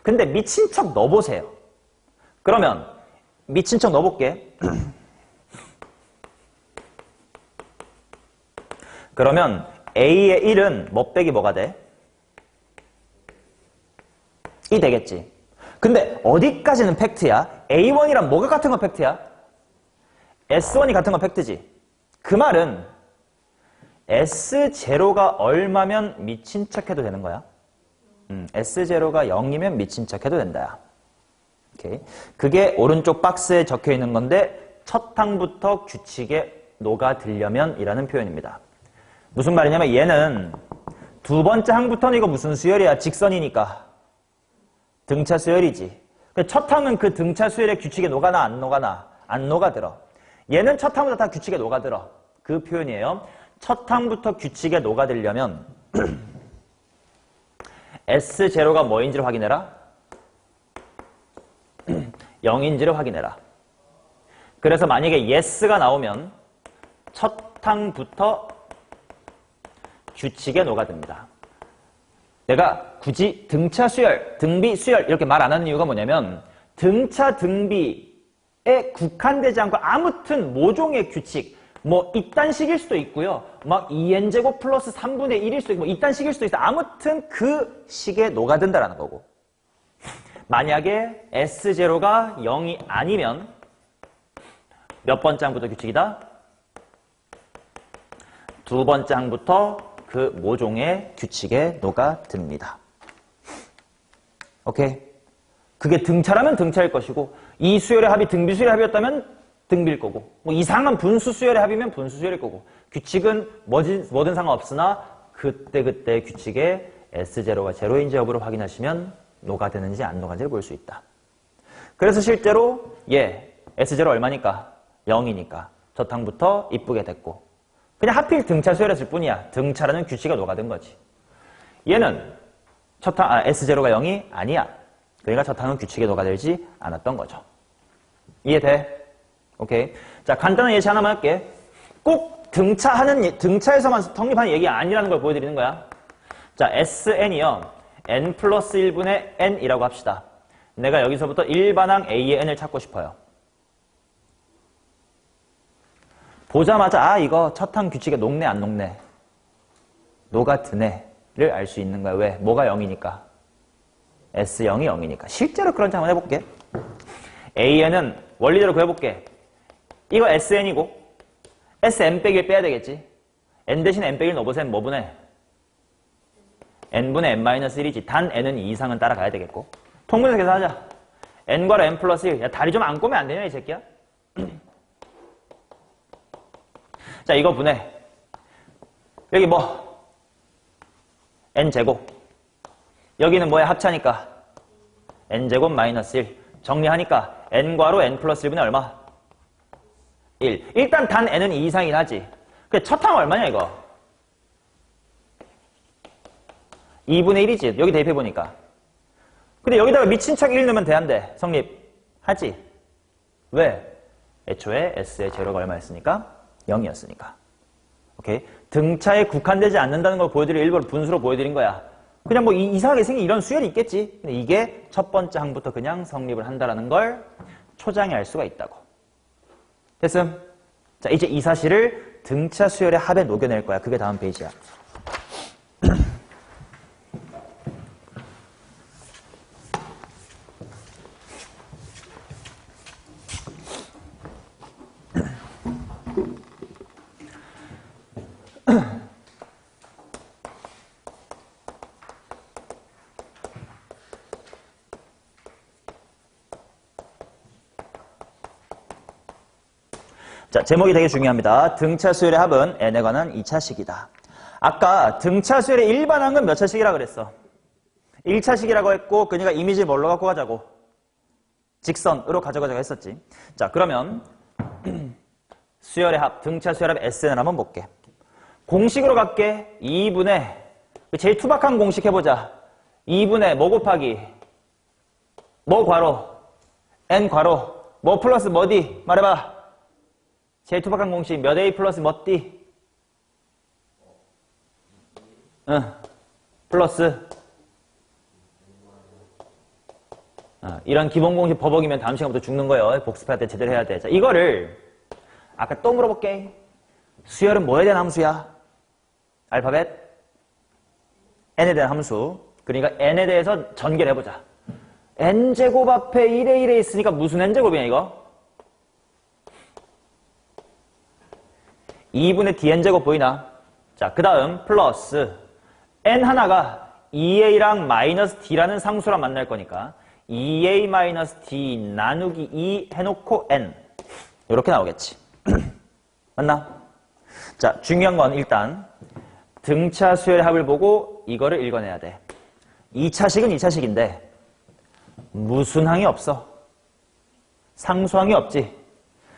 [SPEAKER 1] 근데 미친 척 넣어보세요. 그러면 미친 척 넣어볼게. 그러면 A의 1은 뭐 빼기 뭐가 돼? 이 되겠지. 근데 어디까지는 팩트야? A1이랑 뭐가 같은 건 팩트야? S1이 같은 건 팩트지. 그 말은 S0가 얼마면 미친 척 해도 되는 거야? S0가 0이면 미친 척 해도 된다. 오케이. 그게 오른쪽 박스에 적혀 있는 건데 첫 항부터 규칙에 녹아들려면 이라는 표현입니다. 무슨 말이냐면 얘는 두 번째 항부터는 이거 무슨 수열이야? 직선이니까. 등차 수열이지. 첫 항은 그 등차 수열의 규칙에 녹아나 안 녹아나? 안 녹아들어. 얘는 첫 항부터 다 규칙에 녹아들어. 그 표현이에요. 첫 항부터 규칙에 녹아들려면 S0가 뭐인지를 확인해라. 0인지를 확인해라. 그래서 만약에 yes가 나오면 첫 항부터 규칙에 녹아듭니다. 내가 굳이 등차 수열, 등비 수열 이렇게 말 안 하는 이유가 뭐냐면 등차 등비에 국한되지 않고 아무튼 모종의 규칙 뭐 이딴 식일 수도 있고요. 막 2n제곱 플러스 3분의 1일 수도 있고 뭐 이딴 식일 수도 있어. 아무튼 그 식에 녹아든다라는 거고. 만약에 S0가 0이 아니면 몇 번째 항부터 규칙이다? 두 번째 항부터 그 모종의 규칙에 녹아듭니다. 오케이? 그게 등차라면 등차일 것이고 이 수열의 합이 등비 수열의 합이었다면 등비일 거고 뭐 이상한 분수 수열의 합이면 분수 수열일 거고 규칙은 뭐든 상관없으나 그때 규칙에 S0가 제로인지 여부를 확인하시면 녹아드는지 안 녹아드는지를 볼 수 있다. 그래서 실제로 S0 얼마니까? 0이니까 첫 항부터 이쁘게 됐고 그냥 하필 등차 수열했을 뿐이야. 등차라는 규칙에 녹아든 거지. 얘는 S0가 0이 아니야. 그러니까 첫 항은 규칙에 녹아들지 않았던 거죠. 이해돼? 오케이. 자, 간단한 예시 하나만 할게. 꼭 등차에서만 성립하는 얘기 아니라는 걸 보여드리는 거야. 자, SN이요. n 플러스 1분의 n이라고 합시다. 내가 여기서부터 일반항 A의 n을 찾고 싶어요. 보자마자 이거 첫 항 규칙에 녹네 안 녹네? 녹아드네를 알 수 있는 거야. 왜? 뭐가 0이니까. S0이 0이니까. 실제로 그런지 한번 해볼게. AN은 원리대로 구해볼게. 이거 SN이고 SN 빼기 1 빼야 되겠지. N 대신 N 빼기 1 넣어보세요. 뭐 분해? N분의 N-1이지. 단 N은 2 이상은 따라가야 되겠고. 통분해서 계산하자. N과로 N 플러스 1. 야, 다리 좀 안 꼬면 안 되냐 이 새끼야? 자, 이거 분해. 여기 뭐 N제곱. 여기는 뭐야? 합차니까 N제곱 마이너스 1. 정리하니까 N과로 N 플러스 1분의 얼마? 1. 일단 단 N은 2 이상이긴 하지. 그 첫 항 얼마냐 이거? 2분의 1이지. 여기 대입해보니까. 근데 여기다가 미친 척 1 넣으면 돼안돼? 성립하지? 왜? 애초에 S의 제로가 얼마였으니까? 0이었으니까. 오케이? 등차에 국한되지 않는다는 걸 보여드릴 일부러 분수로 보여드린 거야. 그냥 뭐 이상하게 생긴 이런 수열이 있겠지. 근데 이게 첫 번째 항부터 그냥 성립을 한다는 걸 초장에 알 수가 있다고. 됐음? 자, 이제 이 사실을 등차 수열의 합에 녹여낼 거야. 그게 다음 페이지야. 자, 제목이 되게 중요합니다. 등차 수열의 합은 n에 관한 2차식이다. 아까 등차 수열의 일반항은 몇 차식이라 그랬어? 1차식이라고 했고 그러니까 이미지를 뭘로 갖고 가자고? 직선으로 가져가자고 했었지. 자, 그러면 수열의 합, 등차 수열의 합 SN을 한번 볼게. 공식으로 갈게. 2분의 제일 투박한 공식 해보자. 2분의 뭐 곱하기 뭐 괄호 n 괄호 뭐 플러스 뭐 d 말해봐. 제일 투박한 공식 몇 a 플러스 뭐 d 플러스 이런 기본 공식 버벅이면 다음 시간부터 죽는 거예요. 복습할 때 제대로 해야 돼. 자, 이거를 아까 또 물어볼게. 수열은 뭐에 대한 함수야? 알파벳 n에 대한 함수. 그러니까 n에 대해서 전개를 해보자. n제곱 앞에 1에 1에 있으니까 무슨 n제곱이야 이거? 2분의 dn제곱 보이나? 자, 그 다음 플러스 n 하나가 2a랑 마이너스 d라는 상수랑 만날 거니까 2a 마이너스 d 나누기 2 해놓고 n 이렇게 나오겠지. 맞나? 자, 중요한 건 일단 등차 수열의 합을 보고 이거를 읽어내야 돼. 2차식은 2차식인데 무슨 항이 없어. 상수항이 없지.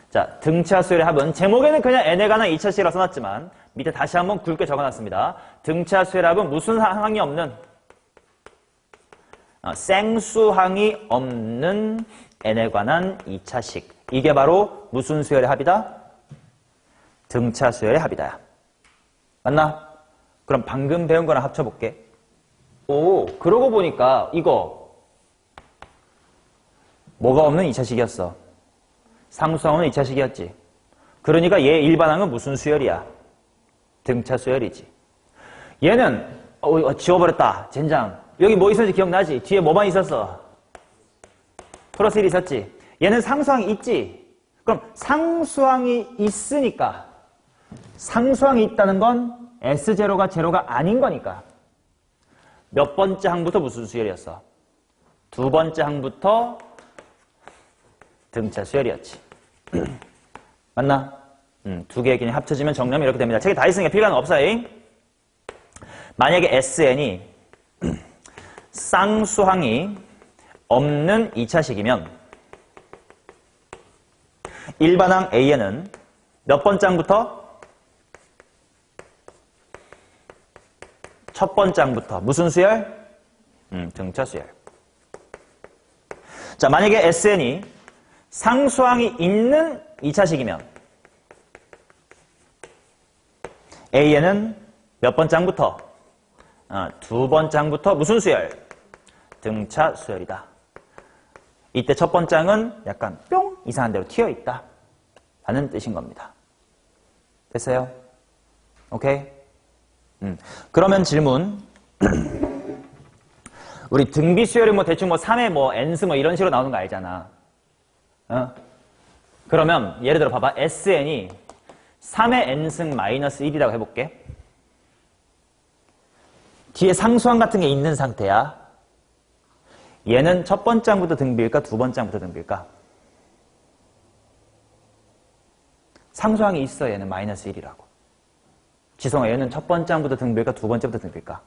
[SPEAKER 1] 자, 등차 수열의 합은 제목에는 그냥 n에 관한 2차식이라고 써놨지만 밑에 다시 한번 굵게 적어놨습니다. 등차 수열의 합은 무슨 항이 없는 생수항이 없는 n에 관한 2차식. 이게 바로 무슨 수열의 합이다? 등차 수열의 합이다. 맞나? 그럼 방금 배운 거랑 합쳐볼게. 오, 그러고 보니까 이거 뭐가 없는 2차식이었어? 상수항 없는 2차식이었지. 그러니까 얘 일반항은 무슨 수열이야? 등차 수열이지. 얘는 지워버렸다. 젠장. 여기 뭐 있었는지 기억나지? 뒤에 뭐만 있었어? 플러스 1 있었지. 얘는 상수항이 있지. 그럼 상수항이 있으니까 상수항이 있다는 건 S0가 제로가 아닌 거니까 몇 번째 항부터 무슨 수열이었어? 두 번째 항부터 등차 수열이었지. 맞나? 두 개의 기능이 합쳐지면 정리하면 이렇게 됩니다. 책에 다 있으니까 필요는 없어요. 만약에 SN이 쌍수항이 없는 2차식이면 일반항 AN은 몇 번째 항부터? 첫 번째 항부터 무슨 수열? 등차 수열. 자, 만약에 SN이 상수항이 있는 2차식이면 AN은 몇 번째 항부터? 두 번째 항부터 무슨 수열? 등차 수열이다. 이때 첫 번째 항은 약간 뿅 이상한 대로 튀어있다 라는 뜻인 겁니다. 됐어요? 오케이? 그러면 질문. 우리 등비 수열이 뭐 대충 뭐 3의 뭐 n스 뭐 이런 식으로 나오는 거 알잖아. 그러면 예를 들어 봐봐. SN이 3의 n승 마이너스 1이라고 해볼게. 뒤에 상수항 같은 게 있는 상태야. 얘는 첫 번째 항부터 등비일까? 두 번째 항부터 등비일까? 상수항이 있어. 얘는 마이너스 1이라고. 지성아, 얘는 첫 번째 항부터 등비일까? 두 번째부터 등비일까?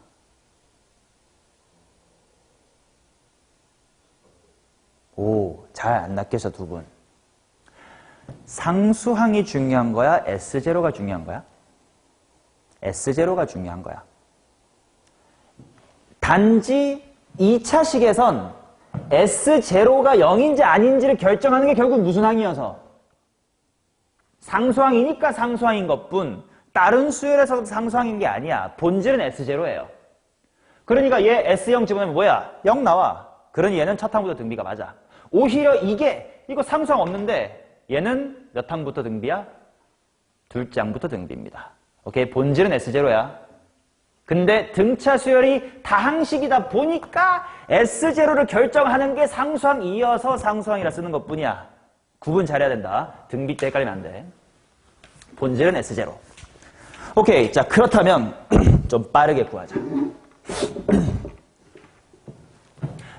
[SPEAKER 1] 오, 잘 안 낚여서 두 분. 상수항이 중요한 거야? S0가 중요한 거야? S0가 중요한 거야. 단지 2차식에선 S0가 0인지 아닌지를 결정하는 게 결국 무슨 항이어서? 상수항이니까 상수항인 것뿐 다른 수열에서도 상수항인 게 아니야. 본질은 S0예요. 그러니까 얘 S0 집어넣으면 뭐야? 0 나와. 그러니 얘는 첫 항부터 등비가 맞아. 오히려 이거 상수항 없는데 얘는 몇 항부터 등비야? 둘째 항부터 등비입니다. 오케이? 본질은 S0야. 근데 등차 수열이 다항식이다 보니까 S0를 결정하는 게 상수항이어서 상수항이라 쓰는 것뿐이야. 구분 잘해야 된다. 등비 때 헷갈리면 안 돼. 본질은 S0. 오케이. 자, 그렇다면 좀 빠르게 구하자.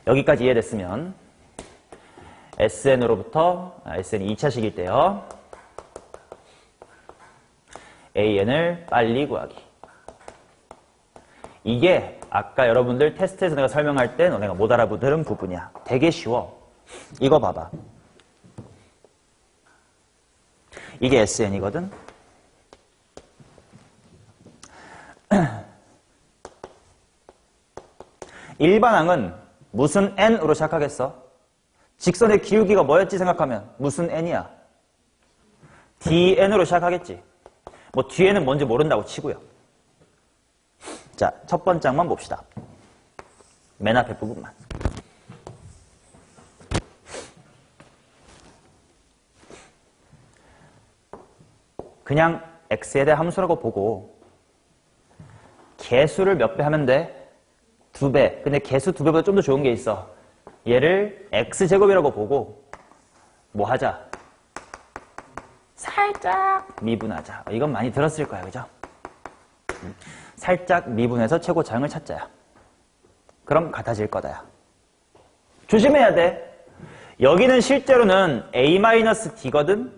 [SPEAKER 1] 여기까지 이해됐으면 SN으로부터 SN이 2차식일 때요. AN을 빨리 구하기. 이게 아까 여러분들 테스트에서 내가 설명할 때 너네가 못 알아보던 부분이야. 되게 쉬워. 이거 봐봐. 이게 SN이거든. 일반항은 무슨 n으로 시작하겠어? 직선의 기울기가 뭐였지 생각하면 무슨 n이야? dn으로 시작하겠지. 뭐 뒤에는 뭔지 모른다고 치고요. 자, 첫 번째 항만 봅시다. 맨 앞에 부분만. 그냥 x에 대한 함수라고 보고 개수를 몇 배 하면 돼? 2배. 근데 개수 2배보다 좀 더 좋은 게 있어. 얘를 x제곱이라고 보고 뭐 하자? 살짝 미분하자. 이건 많이 들었을 거야, 그죠? 살짝 미분해서 최고차항을 찾자야. 그럼 같아질 거다야. 조심해야 돼. 여기는 실제로는 a-d거든?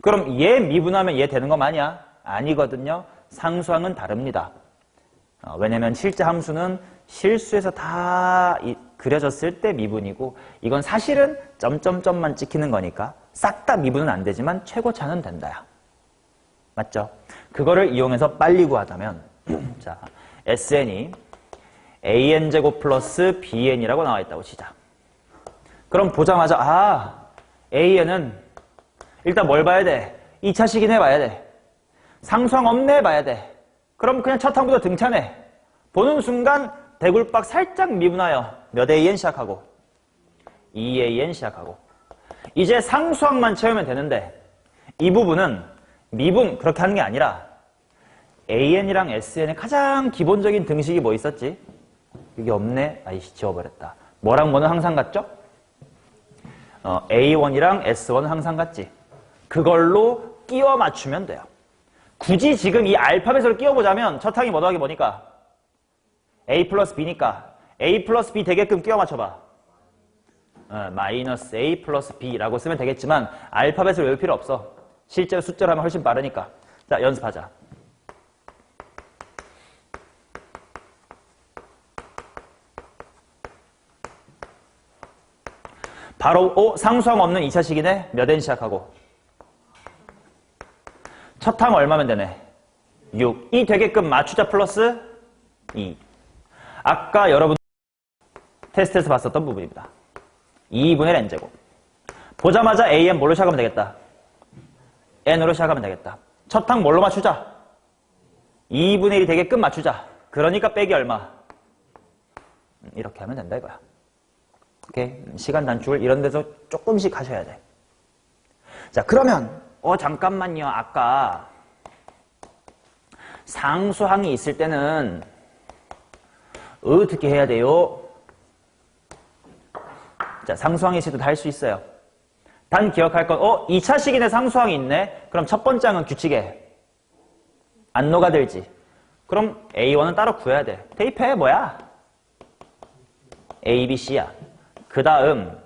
[SPEAKER 1] 그럼 얘 미분하면 얘 되는 거 맞냐? 아니거든요. 상수항은 다릅니다. 왜냐면 실제 함수는 실수에서 다 그려졌을 때 미분이고 이건 사실은 점점점만 찍히는 거니까 싹 다 미분은 안 되지만 최고차는 된다야. 맞죠? 그거를 이용해서 빨리 구하자면 자, SN이 AN제곱 플러스 BN이라고 나와 있다고 치자. 그럼 보자마자 아, AN은 일단 뭘 봐야 돼? 2차식이네 봐야 돼. 상수항 없네 봐야 돼. 그럼 그냥 첫 항부터 등차네. 보는 순간 대굴박 살짝 미분하여 몇 AN 시작하고 2AN 시작하고 이제 상수항만 채우면 되는데 이 부분은 미분 그렇게 하는 게 아니라 AN이랑 SN의 가장 기본적인 등식이 뭐 있었지? 이게 없네? 아이씨 지워버렸다. 뭐랑 뭐는 항상 같죠? A1이랑 S1은 항상 같지? 그걸로 끼워 맞추면 돼요. 굳이 지금 이 알파벳으로 끼워보자면 첫 항이 뭐 더하기 뭐니까? A 플러스 B니까 A 플러스 B 되게끔 끼워 맞춰봐. 마이너스 A 플러스 B라고 쓰면 되겠지만 알파벳을 외울 필요 없어. 실제로 숫자로 하면 훨씬 빠르니까. 자, 연습하자. 바로 상수항 없는 2차식이네. 몇 n 시작하고 첫 항 얼마면 되네? 6. 이 되게끔 맞추자 플러스 2. 아까 여러분 테스트에서 봤었던 부분입니다. 2분의 n제곱. 보자마자 an 뭘로 시작하면 되겠다? n으로 시작하면 되겠다. 첫 항 뭘로 맞추자? 2분의 1이 되게끔 맞추자. 그러니까 빼기 얼마? 이렇게 하면 된다 이거야. 오케이? 시간 단축을 이런 데서 조금씩 하셔야 돼. 자, 그러면 잠깐만요. 아까 상수항이 있을 때는 어떻게 해야 돼요? 자, 상수항이 있을 때도 할 수 있어요. 단 기억할 건 2차식인의 상수항이 있네? 그럼 첫 번째 항은 규칙에 안 녹아들지. 그럼 A1은 따로 구해야 돼. 대입해 뭐야? A, B, C야. 그 다음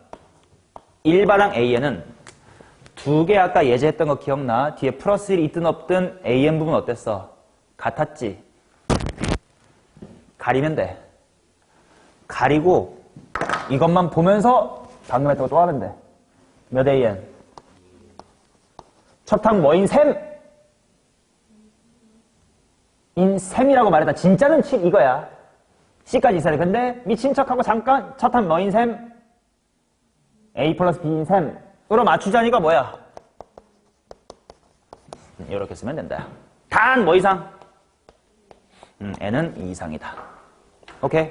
[SPEAKER 1] 일반항 AN은 두 개 아까 예제했던 거 기억나? 뒤에 플러스 1이 있든 없든 AN 부분 어땠어? 같았지? 가리면 돼. 가리고 이것만 보면서 방금 했던 거 또 하면 돼. 몇 AN? 첫 항 뭐인 셈? 인셈이라고 말했다. 진짜는 7 이거야. C까지 있어야 돼. 근데 미친 척하고 잠깐 첫 항 뭐인 셈? A 플러스 B인 셈으로 맞추자니까 뭐야? 이렇게 쓰면 된다. 단 뭐 이상? N은 2 이상이다. 오케이?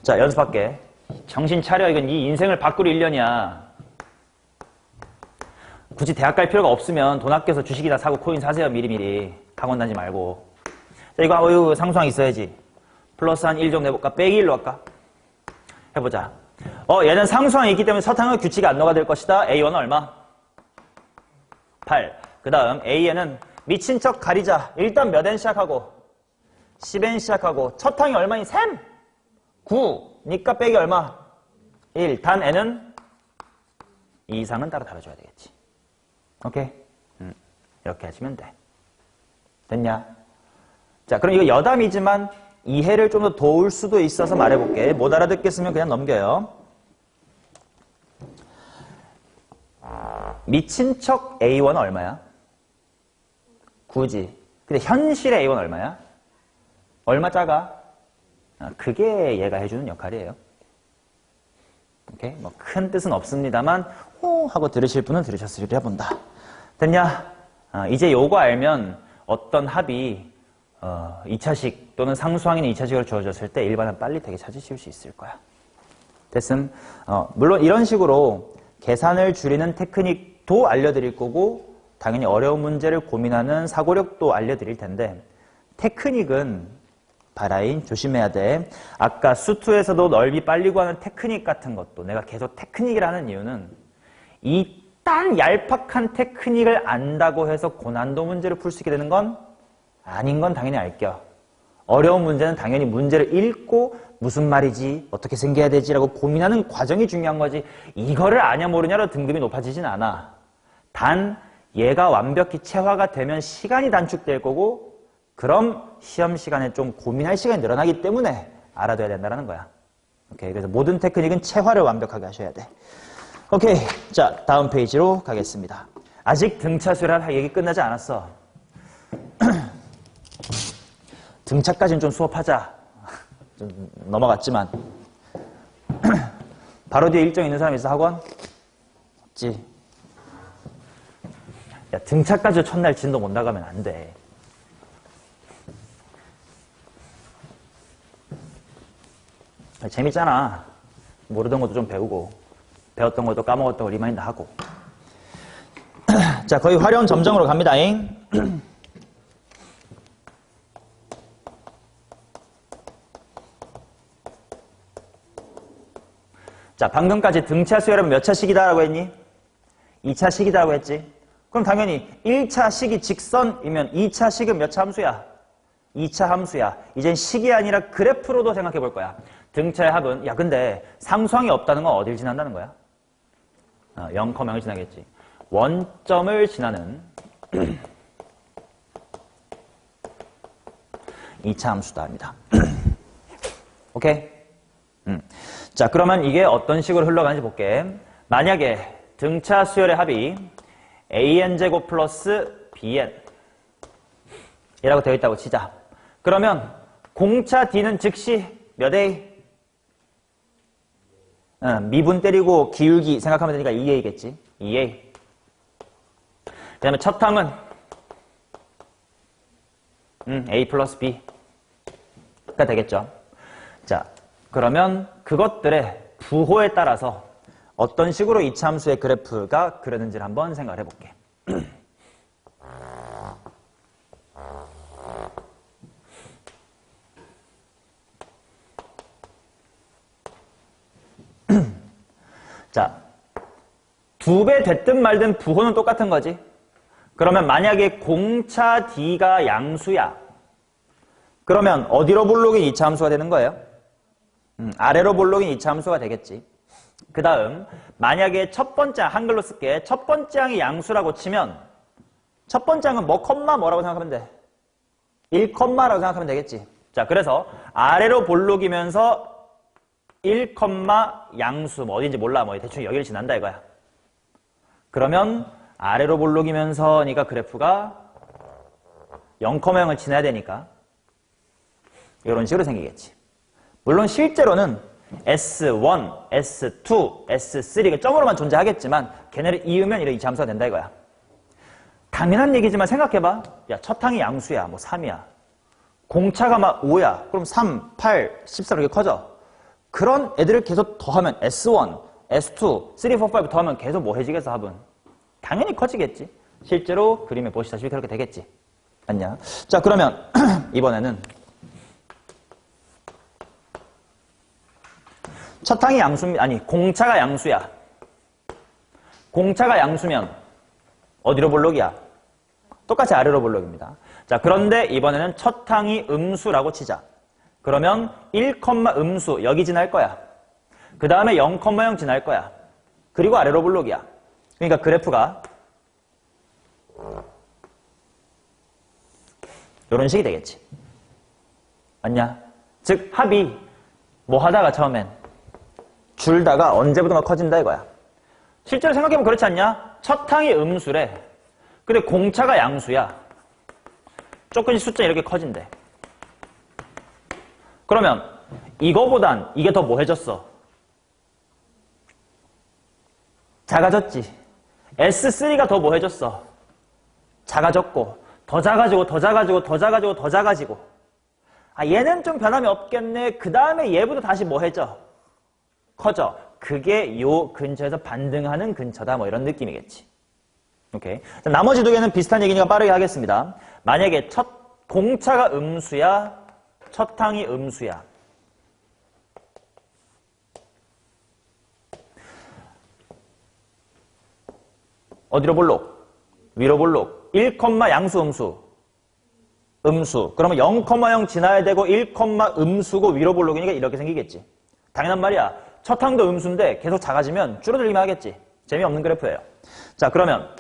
[SPEAKER 1] 자, 연습할게. 정신 차려. 이건 네 인생을 바꿀 일련이야. 굳이 대학 갈 필요가 없으면 돈 아껴서 주식이나 사고 코인 사세요. 미리미리. 학원 다니지 말고. 자, 이거 상수항 있어야지. 플러스 한 1 정도 해볼까? 빼기 1로 할까? 해보자. 얘는 상수항이 있기 때문에 첫 항은 규칙이 안 녹아들 것이다. A1은 얼마? 8. 그 다음 AN은 미친 척 가리자. 일단 몇 n 시작하고 10n 시작하고 첫 항이 얼마인 셈? 9. 니까 빼기 얼마? 1. 단 n은 2 이상은 따로 달아줘야 되겠지. 오케이? 이렇게 하시면 돼. 됐냐? 자, 그럼 이거 여담이지만 이해를 좀 더 도울 수도 있어서 말해볼게. 못 알아듣겠으면 그냥 넘겨요. 미친 척 A1은 얼마야? 9지. 근데 현실의 A1 얼마야? 얼마 작아? 그게 얘가 해주는 역할이에요. 오케이? 뭐 큰 뜻은 없습니다만 호 하고 들으실 분은 들으셨으리라 본다. 됐냐? 이제 요거 알면 어떤 합이 2차식 또는 상수항이나 2차식으로 주어졌을 때 일반은 빨리 되게 찾으실 수 있을 거야. 됐음? 물론 이런 식으로 계산을 줄이는 테크닉도 알려드릴 거고 당연히 어려운 문제를 고민하는 사고력도 알려드릴 텐데 테크닉은 바라인 조심해야 돼. 아까 수투에서도 넓이 빨리 구하는 테크닉 같은 것도 내가 계속 테크닉이라 하는 이유는 이 딴 얄팍한 테크닉을 안다고 해서 고난도 문제를 풀 수 있게 되는 건 아닌 건 당연히 알겨. 어려운 문제는 당연히 문제를 읽고 무슨 말이지 어떻게 생겨야 되지라고 고민하는 과정이 중요한 거지 이거를 아냐 모르냐로 등급이 높아지진 않아. 단 얘가 완벽히 체화가 되면 시간이 단축될 거고 그럼 시험 시간에 좀 고민할 시간이 늘어나기 때문에 알아둬야 된다는 거야. 오케이. 그래서 모든 테크닉은 체화를 완벽하게 하셔야 돼. 오케이. 자, 다음 페이지로 가겠습니다. 아직 등차수열 얘기 끝나지 않았어. 등차까지는 좀 수업하자. 좀 넘어갔지만. 바로 뒤에 일정 있는 사람 있어, 학원? 없지. 야, 등차까지 첫날 진도 못 나가면 안 돼. 재밌잖아. 모르던 것도 좀 배우고 배웠던 것도 까먹었던 거 리마인드 하고. 자, 거의 활용 점정으로 갑니다잉. 자, 방금까지 등차 수열은 몇 차식이다라고 했니? 2차식이다라고 했지. 그럼 당연히 1차식이 직선이면 2차식은 몇 차 함수야? 2차 함수야. 이젠 식이 아니라 그래프로도 생각해 볼 거야. 등차의 합은 야 근데 상수항이 없다는 건 어딜 지난다는 거야? 0,0을 지나겠지. 원점을 지나는 2차 함수다 합니다. 오케이? 자, 그러면 이게 어떤 식으로 흘러가는지 볼게. 만약에 등차 수열의 합이 an제곱 플러스 bn 이라고 되어 있다고 치자. 그러면 공차 d는 즉시 몇 a? 미분 때리고 기울기 생각하면 되니까 2a겠지. 2a. 그 다음에 첫 항은 a 플러스 b가 되겠죠. 자, 그러면 그것들의 부호에 따라서 어떤 식으로 이차 함수의 그래프가 그려는지를 한번 생각을 해볼게. 자, 2배 됐든 말든 부호는 똑같은 거지. 그러면 만약에 공차 D가 양수야. 그러면 어디로 볼록인 이차 함수가 되는 거예요? 아래로 볼록인 이차 함수가 되겠지. 그 다음 만약에 첫 번째 한글로 쓸게. 첫 번째 항이 양수라고 치면 첫 번째 항은 뭐 컴마 뭐라고 생각하면 돼? 1컴마라고 생각하면 되겠지. 자, 그래서 아래로 볼록이면서 1, 양수 뭐 어딘지 몰라 뭐 대충 여기를 지난다 이거야. 그러면 아래로 볼록이면서니까 그래프가 0,0을 지나야 되니까 이런 식으로 생기겠지. 물론 실제로는 S1, S2, S3가 점으로만 존재하겠지만 걔네를 이으면 이런 이차 함수가 된다 이거야. 당연한 얘기지만 생각해봐. 야, 첫 항이 양수야. 뭐 3이야. 공차가 막 5야. 그럼 3, 8, 14 이렇게 커져. 그런 애들을 계속 더하면 S1, S2, 3, 4, 5 더하면 계속 뭐 해지겠어 합은? 당연히 커지겠지. 실제로 그림에 보시다시피 그렇게 되겠지. 맞냐? 자, 그러면 이번에는 첫 항이 양수입니다. 아니, 공차가 양수야. 공차가 양수면 어디로 볼록이야? 똑같이 아래로 볼록입니다. 자, 그런데 이번에는 첫 항이 음수라고 치자. 그러면 1, 음수 여기 지날 거야. 그 다음에 0,0 지날 거야. 그리고 아래로 볼록이야. 그러니까 그래프가 이런 식이 되겠지. 맞냐? 즉 합이 뭐 하다가 처음엔 줄다가 언제부턴가 커진다 이거야. 실제로 생각해보면 그렇지 않냐? 첫 항이 음수래. 근데 공차가 양수야. 조금씩 숫자 이렇게 커진대. 그러면 이거보단 이게 더 뭐 해졌어? 작아졌지. S3가 더 뭐 해졌어? 작아졌고 더 작아지고 더 작아지고 더 작아지고 더 작아지고. 아 얘는 좀 변함이 없겠네. 그 다음에 얘보다 다시 뭐 해져? 커져. 그게 요 근처에서 반등하는 근처다. 뭐 이런 느낌이겠지. 오케이. 자, 나머지 두 개는 비슷한 얘기니까 빠르게 하겠습니다. 만약에 공차가 음수야, 첫 항이 음수야. 어디로 볼록? 위로 볼록. 1, 양수, 음수. 음수. 그러면 0,0 지나야 되고 1, 음수고 위로 볼록이니까 이렇게 생기겠지. 당연한 말이야. 첫 항도 음수인데 계속 작아지면 줄어들기만 하겠지. 재미없는 그래프예요. 자, 그러면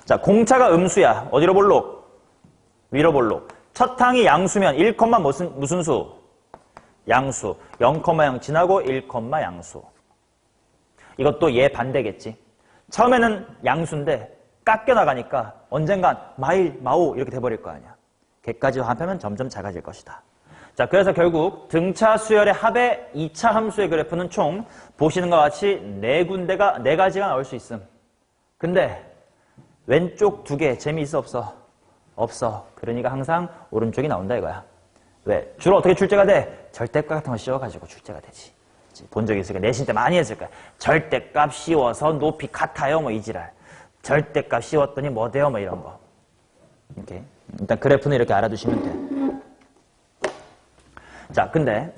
[SPEAKER 1] 자, 공차가 음수야. 어디로 볼록? 위로 볼록. 첫 항이 양수면 1, 무슨 수? 양수. 0,0 지나고 1, 양수. 이것도 얘 반대겠지. 처음에는 양수인데 깎여나가니까 언젠간 마일, 마오 이렇게 돼버릴 거 아니야. 걔까지 합하면 점점 작아질 것이다. 자, 그래서 결국 등차 수열의 합의 2차 함수의 그래프는 총 보시는 것과 같이 네 가지가 나올 수 있음. 근데 왼쪽 두 개 재미있어 없어? 없어. 그러니까 항상 오른쪽이 나온다 이거야. 왜? 주로 어떻게 출제가 돼? 절대값 같은 거 씌워가지고 출제가 되지. 본 적이 있으니까 내신 때 많이 했을 거야. 절대값 씌워서 높이 같아요 뭐 이지랄. 절대값 씌웠더니 뭐 돼요 뭐 이런 거. 이렇게. 일단 그래프는 이렇게 알아두시면 돼. 자, 근데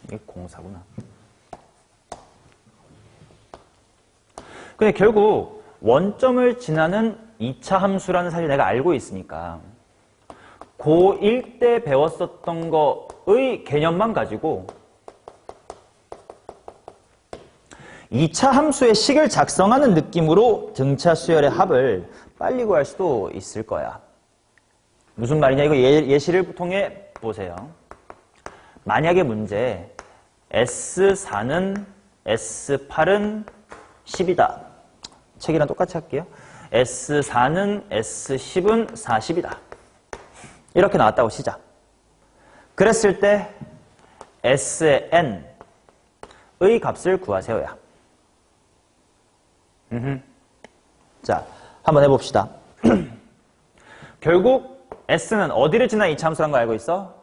[SPEAKER 1] 이게 공사구나. 근데 결국 원점을 지나는 2차 함수라는 사실 내가 알고 있으니까 고1 때 배웠었던 거의 개념만 가지고 2차 함수의 식을 작성하는 느낌으로 등차 수열의 합을 빨리 구할 수도 있을 거야. 무슨 말이냐? 이거 예시를 통해 보세요. 만약에 문제 S4는 S8은 10이다. 책이랑 똑같이 할게요. S4는 S10은 40이다. 이렇게 나왔다고 시작. 그랬을 때 S의 n의 값을 구하세요야. 자, 한번 해봅시다. 결국 S는 어디를 지나 이차함수라는 걸 알고 있어?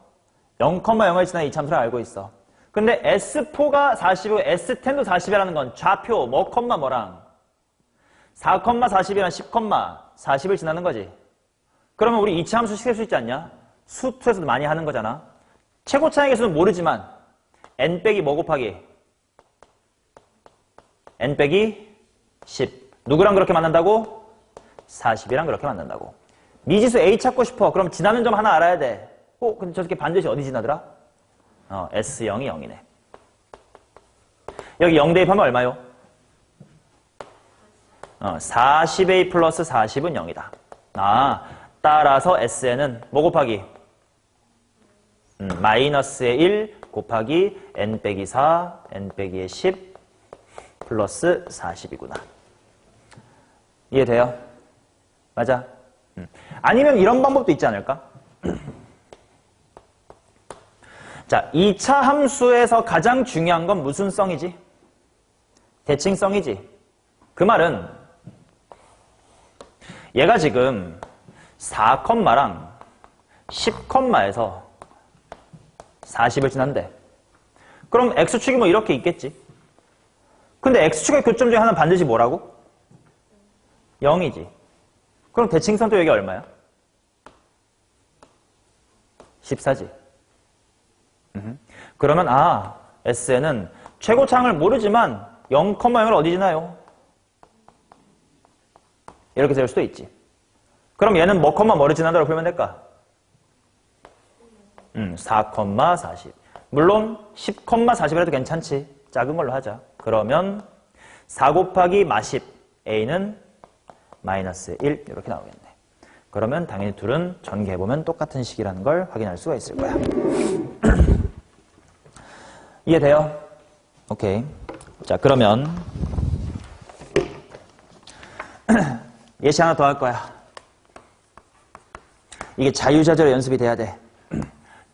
[SPEAKER 1] 0,0을 지나 이차함수를 알고 있어. 근데 S4가 40이고 S10도 40이라는 건 좌표 뭐랑 4,40이랑 10,40을 지나는 거지. 그러면 우리 이차함수 식 셀 수 있지 않냐? 수투에서도 많이 하는 거잖아. 최고 차항에서는 모르지만 n 빼기 뭐 곱하기? n 빼기 10. 누구랑 그렇게 만난다고? 40이랑 그렇게 만난다고. 미지수 a 찾고 싶어. 그럼 지나는 점 하나 알아야 돼. 근데 저렇게 반드시 어디 지나더라? S0이 0이네. 여기 0 대입하면 얼마요? 40a 플러스 40은 0이다. 따라서 Sn은 뭐 곱하기? 마이너스의 1 곱하기 n 빼기 4, n 빼기의 10 플러스 40이구나. 이해돼요? 맞아? 아니면 이런 방법도 있지 않을까? 자, 2차 함수에서 가장 중요한 건 무슨 성이지? 대칭성이지. 그 말은 얘가 지금 4컴마랑 10컴마에서 40을 지난대. 그럼 X축이 뭐 이렇게 있겠지. 근데 X축의 교점 중에 하나는 반드시 뭐라고? 0이지. 그럼 대칭선도 여기 얼마야? 14지. 그러면 Sn은 최고차항을 모르지만 0,0을 어디 지나요? 이렇게 될 수도 있지. 그럼 얘는 뭐를 지난다고 풀면 될까? 4,40. 물론 10,40이라도 괜찮지. 작은 걸로 하자. 그러면 4 곱하기 마10 a는 마이너스 1 이렇게 나오겠네. 그러면 당연히 둘은 전개해보면 똑같은 식이라는 걸 확인할 수가 있을 거야. 이해돼요? 오케이. 자, 그러면 예시 하나 더 할 거야. 이게 자유자재로 연습이 돼야 돼.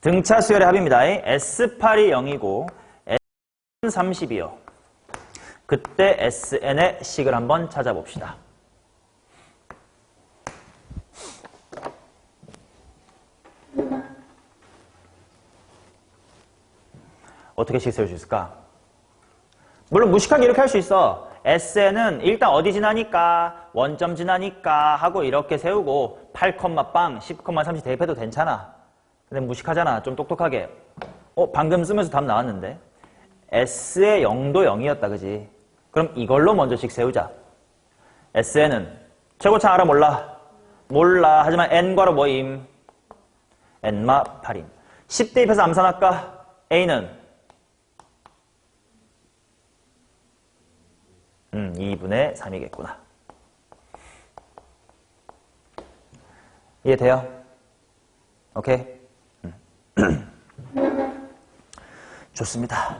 [SPEAKER 1] 등차 수열의 합입니다. S8이 0이고 S는 30이요. 그때 SN의 식을 한번 찾아봅시다. 어떻게 식 세울 수 있을까? 물론 무식하게 이렇게 할 수 있어. SN은 일단 어디 지나니까 원점 지나니까 하고 이렇게 세우고 8, 빵 10, 30 대입해도 괜찮아. 근데 무식하잖아. 좀 똑똑하게. 방금 쓰면서 답 나왔는데 S의 0도 0이었다. 그지? 그럼 이걸로 먼저 식 세우자. SN은 최고차 알아 몰라? 몰라. 하지만 N과로 뭐임? N마 8임. 10 대입해서 암산할까? A는 2분의 3이겠구나. 이해돼요? 오케이? 좋습니다.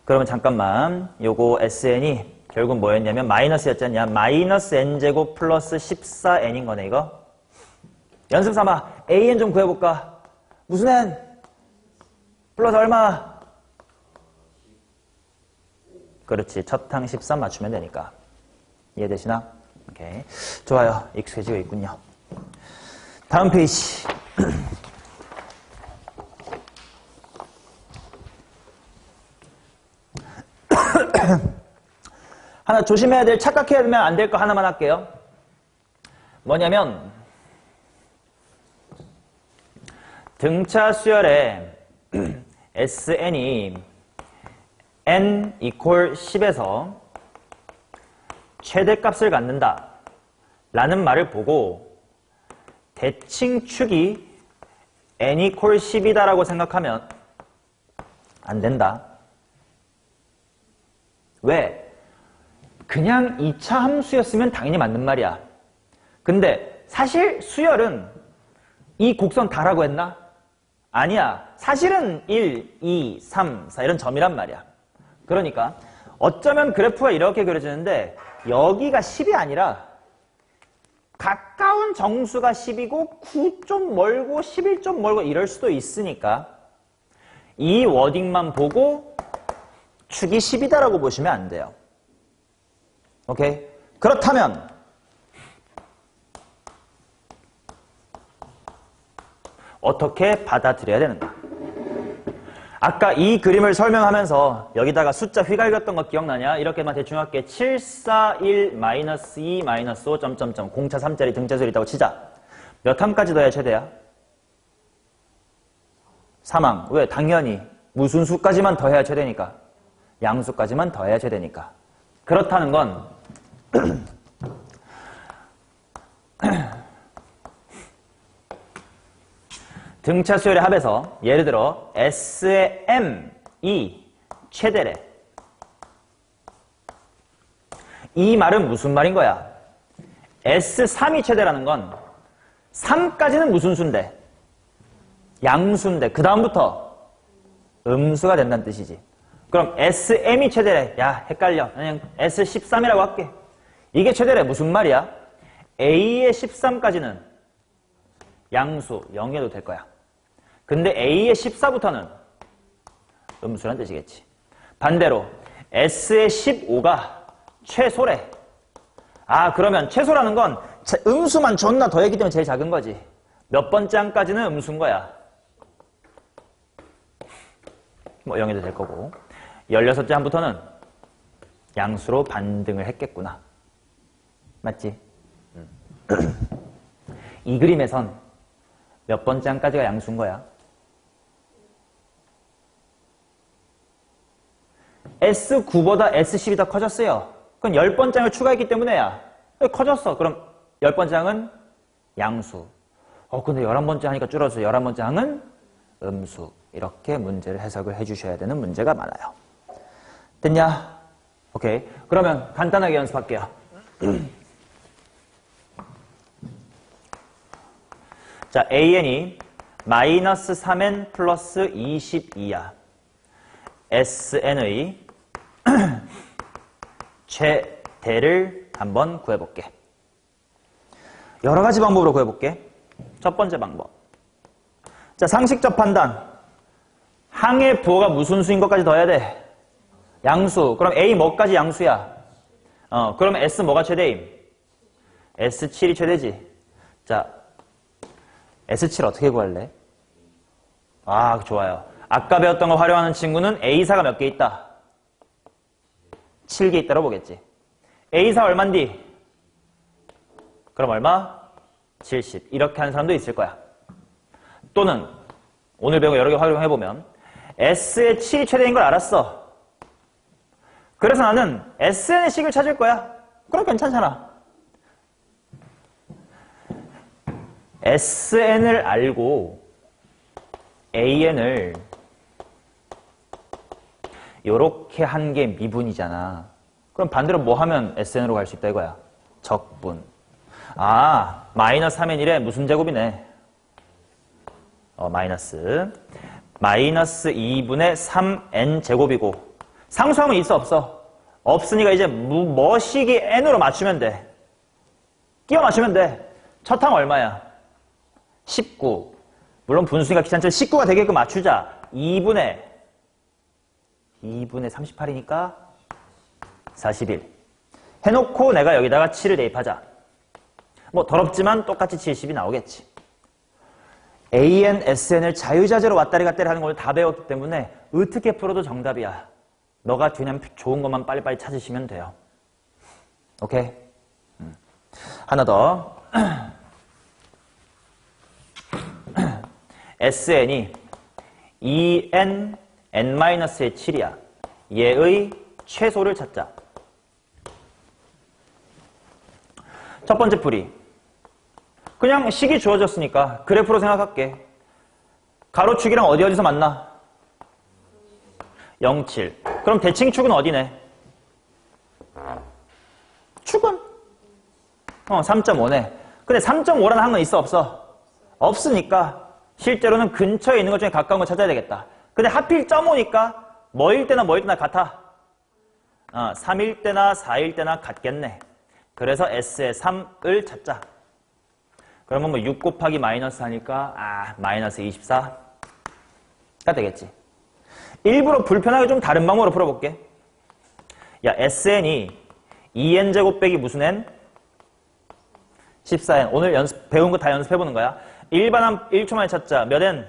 [SPEAKER 1] 그러면 잠깐만. 요거 SN이 결국 뭐였냐면 마이너스였잖냐. 마이너스 N제곱 플러스 14N인 거네, 이거. 연습 삼아. AN 좀 구해볼까? 무슨 N? 플러스 얼마? 그렇지. 첫 항 13 맞추면 되니까. 이해되시나? 오케이. 좋아요. 익숙해지고 있군요. 다음 페이지. 하나 조심해야 될, 착각해야 되면 안 될 거 하나만 할게요. 뭐냐면 등차 수열에 SN이 n equal 10에서 최대값을 갖는다 라는 말을 보고 대칭축이 n equal 10이다 라고 생각하면 안 된다. 왜? 그냥 2차 함수였으면 당연히 맞는 말이야. 근데 사실 수열은 이 곡선 다라고 했나? 아니야. 사실은 1, 2, 3, 4 이런 점이란 말이야. 그러니까 어쩌면 그래프가 이렇게 그려지는데 여기가 10이 아니라 가까운 정수가 10이고 9 좀 멀고 11 좀 멀고 이럴 수도 있으니까 이 워딩만 보고 축이 10이다라고 보시면 안 돼요. 오케이? 그렇다면 어떻게 받아들여야 되는가? 아까 이 그림을 설명하면서 여기다가 숫자 휘갈겼던 거 기억나냐? 이렇게만 대충 할게. 7, 4, 1, 마이너스 2, 마이너스 5, 점점점. 공차 3짜리 등차수열이 있다고 치자. 몇 항까지 더해야 최대야? 3항. 왜? 당연히 무슨 수까지만 더해야 최대니까. 양수까지만 더해야 최대니까. 그렇다는 건 등차 수열의 합에서 예를 들어 S의 M이 최대래. 이 말은 무슨 말인 거야? S3이 최대라는 건 3까지는 무슨 수인데? 양수인데 그 다음부터 음수가 된다는 뜻이지. 그럼 SM이 최대래. 야, 헷갈려. 그냥 S13이라고 할게. 이게 최대래. 무슨 말이야? A의 13까지는 양수 0이어도 될 거야. 근데 A의 14부터는 음수란 뜻이겠지. 반대로 S의 15가 최소래. 아, 그러면 최소라는 건 음수만 존나 더했기 때문에 제일 작은 거지. 몇 번째 항까지는 음수인 거야. 뭐 0이도 될 거고. 16째 항부터는 양수로 반등을 했겠구나. 맞지? 이 그림에선 몇 번째 항까지가 양수인 거야? S9보다 S10이 더 커졌어요. 그건 10번째 항을 추가했기 때문에야. 커졌어. 그럼 10번째 항은 양수. 근데 11번째 하니까 줄어서 11번째 항은 음수. 이렇게 문제를 해석을 해주셔야 되는 문제가 많아요. 됐냐? 오케이. 그러면 간단하게 연습할게요. 자, AN이 마이너스 3N 플러스 22야. SN의 최대를 한번 구해볼게. 여러 가지 방법으로 구해볼게. 첫 번째 방법. 자, 상식적 판단. 항의 부호가 무슨 수인 것까지 더해야 돼? 양수. 그럼 A 뭐까지 양수야? 그럼 S 뭐가 최대임? S7이 최대지. 자, S7 어떻게 구할래? 아, 좋아요. 아까 배웠던 거 활용하는 친구는 A사가 몇 개 있다? 7개 있다고 보겠지. A사 얼만디? 그럼 얼마? 70. 이렇게 하는 사람도 있을 거야. 또는 오늘 배운 거 여러 개 활용해보면 S의 7이 최대인 걸 알았어. 그래서 나는 SN의 식을 찾을 거야. 그럼 괜찮잖아. SN을 알고 AN을 요렇게 한 게 미분이잖아. 그럼 반대로 뭐 하면 SN으로 갈 수 있다 이거야? 적분. 아, 마이너스 3의 1에 무슨 제곱이네? 마이너스 2분의 3n 제곱이고 상수함은 있어 없어? 없으니까 이제 뭐식이 n으로 맞추면 돼. 끼워 맞추면 돼. 첫 항 얼마야? 19. 물론 분수니까 귀찮지만 19가 되게끔 맞추자. 2분의 38이니까 41. 해놓고 내가 여기다가 7을 대입하자. 뭐 더럽지만 똑같이 70이 나오겠지. AN, SN을 자유자재로 왔다리 갔다리 하는 걸 다 배웠기 때문에 어떻게 풀어도 정답이야. 너가 뒤냐면 좋은 것만 빨리빨리 찾으시면 돼요. 오케이? 하나 더. SN이 2n, n-의 7이야. 얘의 최소를 찾자. 첫 번째 풀이. 그냥 식이 주어졌으니까 그래프로 생각할게. 가로축이랑 어디서 만나? 0, 7. 그럼 대칭축은 어디네? 축은? 3.5네. 근데 3.5라는 항은 있어 없어? 없으니까 실제로는 근처에 있는 것 중에 가까운 거 찾아야 되겠다. 근데 하필 0.5니까 뭐일 때나 같아? 3일 때나 4일 때나 같겠네. 그래서 S의 3을 찾자. 그러면 뭐 6 곱하기 마이너스 하니까 마이너스 24가 되겠지. 일부러 불편하게 좀 다른 방법으로 풀어볼게. 야, SN이 2n제곱 빼기 무슨 n? 14n. 오늘 배운 거 다 연습해보는 거야. 일반함 1초 만에 찾자. 몇 n?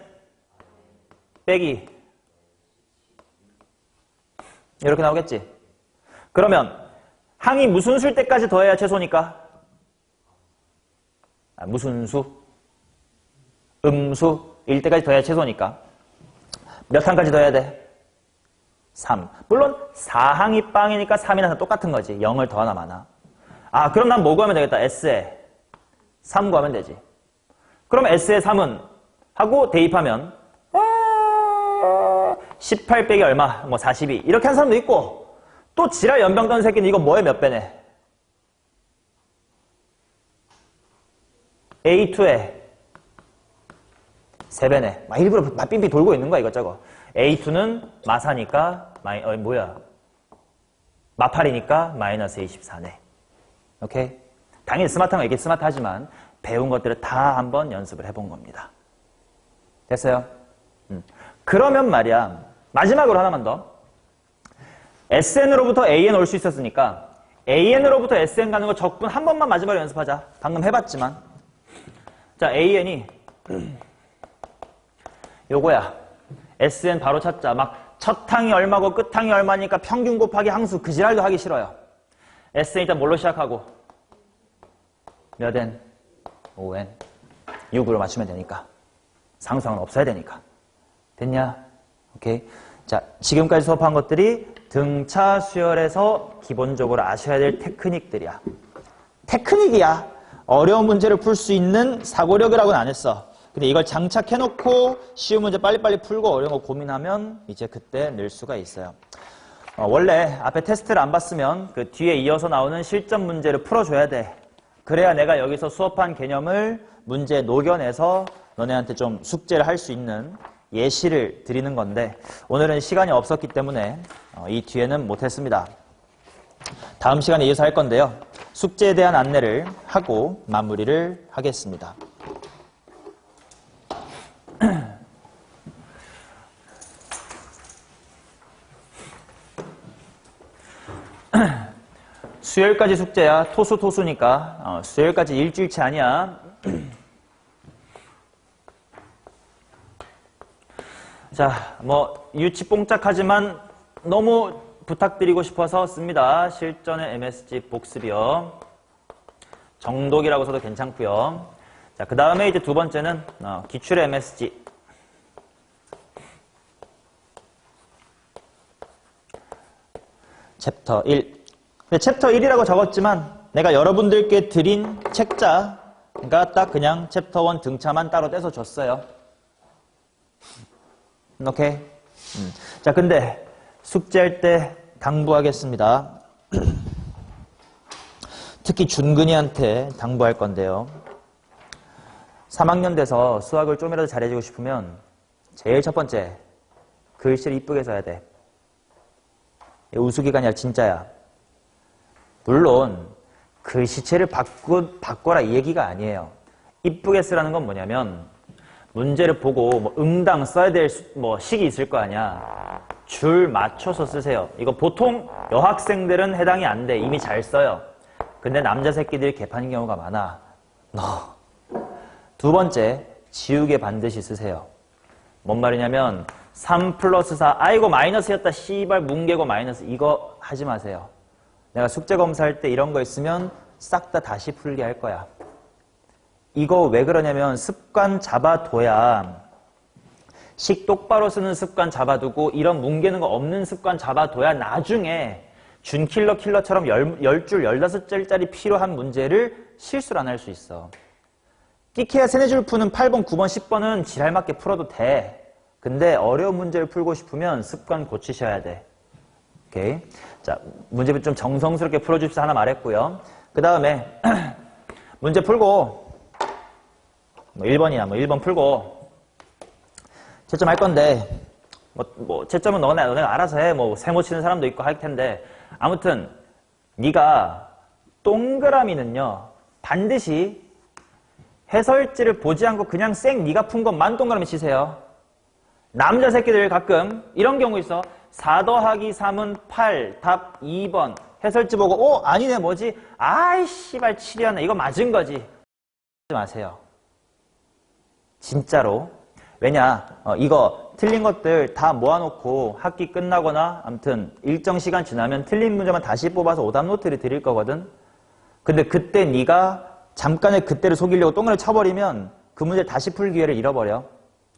[SPEAKER 1] 빼기. 이렇게 나오겠지. 그러면 항이 무슨 수일 때까지 더해야 최소니까? 무슨 수? 음수일 때까지 더해야 최소니까. 몇 항까지 더해야 돼? 3. 물론 4항이 빵이니까 3이나 다 똑같은 거지. 0을 더하나 마나. 그럼 난 뭐 구하면 되겠다. S에 3 구하면 되지. 그럼 S의 3은 하고 대입하면 18 빼기 얼마? 뭐 42. 이렇게 한 사람도 있고 또 지랄 연병 떠는 새끼는 이거 뭐에 몇 배네? A2에 3배네. 일부러 삥삥 돌고 있는 거야 이것저것. A2는 마사니까 마팔이니까 마이너스 24네. 오케이? 당연히 스마트한 거 이게 스마트하지만 배운 것들을 다 한번 연습을 해본 겁니다. 됐어요? 그러면 말이야. 마지막으로 하나만 더. SN으로부터 AN 올 수 있었으니까 AN으로부터 SN 가는 거 적분 한 번만 마지막으로 연습하자. 방금 해봤지만. 자, AN이 요거야. SN 바로 찾자. 막 첫 항이 얼마고 끝 항이 얼마니까 평균 곱하기 항수 그 지랄도 하기 싫어요. SN 일단 뭘로 시작하고 몇 n? 5n. 6으로 맞추면 되니까. 상수항은 없어야 되니까. 됐냐? 오케이. 자, 지금까지 수업한 것들이 등차 수열에서 기본적으로 아셔야 될 테크닉들이야. 테크닉이야. 어려운 문제를 풀 수 있는 사고력이라고는 안 했어. 근데 이걸 장착해놓고 쉬운 문제 빨리빨리 풀고 어려운 거 고민하면 이제 그때 늘 수가 있어요. 원래 앞에 테스트를 안 봤으면 그 뒤에 이어서 나오는 실전 문제를 풀어줘야 돼. 그래야 내가 여기서 수업한 개념을 문제에 녹여내서 너네한테 좀 숙제를 할 수 있는 예시를 드리는 건데 오늘은 시간이 없었기 때문에 이 뒤에는 못했습니다. 다음 시간에 이어서 할 건데요. 숙제에 대한 안내를 하고 마무리를 하겠습니다. 수요일까지 숙제야. 토수니까 수요일까지 일주일치 아니야. 자, 뭐 유치 뽕짝하지만 너무 부탁드리고 싶어서 씁니다. 실전의 MSG 복습이요. 정독이라고 써도 괜찮고요. 자, 그 다음에 이제 두 번째는 기출의 MSG. 챕터 1. 챕터 1이라고 적었지만 내가 여러분들께 드린 책자가 딱 그냥 챕터 1 등차만 따로 떼서 줬어요. 오케이? 자, 근데 숙제할 때 당부하겠습니다. 특히 준근이한테 당부할 건데요. 3학년 돼서 수학을 좀이라도 잘해주고 싶으면 제일 첫 번째, 글씨를 이쁘게 써야 돼. 우스기가 아니라 진짜야. 물론 글씨체를 바꿔라 이 얘기가 아니에요. 이쁘게 쓰라는 건 뭐냐면 문제를 보고 뭐 응당 써야 될 뭐 식이 있을 거 아니야. 줄 맞춰서 쓰세요. 이거 보통 여학생들은 해당이 안 돼. 이미 잘 써요. 근데 남자 새끼들이 개판인 경우가 많아. 두 번째, 지우개 반드시 쓰세요. 뭔 말이냐면 3 플러스 4 아이고 마이너스였다 씨발 뭉개고 마이너스 이거 하지 마세요. 내가 숙제 검사할 때 이런 거 있으면 싹 다 다시 풀게 할 거야. 이거 왜 그러냐면 습관 잡아둬야 식 똑바로 쓰는 습관 잡아두고 이런 뭉개는 거 없는 습관 잡아둬야 나중에 킬러처럼 10줄, 15줄짜리 필요한 문제를 실수를 안 할 수 있어. 끼케야 3-4줄 푸는 8번, 9번, 10번은 지랄맞게 풀어도 돼. 근데 어려운 문제를 풀고 싶으면 습관 고치셔야 돼. 오케이. 자, 문제 좀 정성스럽게 풀어줍시다 하나 말했고요. 그 다음에 문제 풀고 뭐 1번이야. 뭐 1번 풀고 채점 할 건데 채점은 너네가 알아서 해. 뭐 세모 치는 사람도 있고 할 텐데 아무튼 네가 동그라미는요 반드시 해설지를 보지 않고 그냥 쌩 네가 푼 것만 동그라미 치세요. 남자 새끼들 가끔 이런 경우 있어. 4 더하기 3은 8, 답 2번. 해설지 보고 아니네 뭐지? 아이 씨발 7이었네. 이거 맞은 거지. 하지 마세요. 진짜로. 왜냐 이거 틀린 것들 다 모아놓고 학기 끝나거나 아무튼 일정 시간 지나면 틀린 문제만 다시 뽑아서 오답 노트를 드릴 거거든. 근데 그때 네가 잠깐의 그때를 속이려고 똥을 쳐버리면 그 문제 다시 풀 기회를 잃어버려.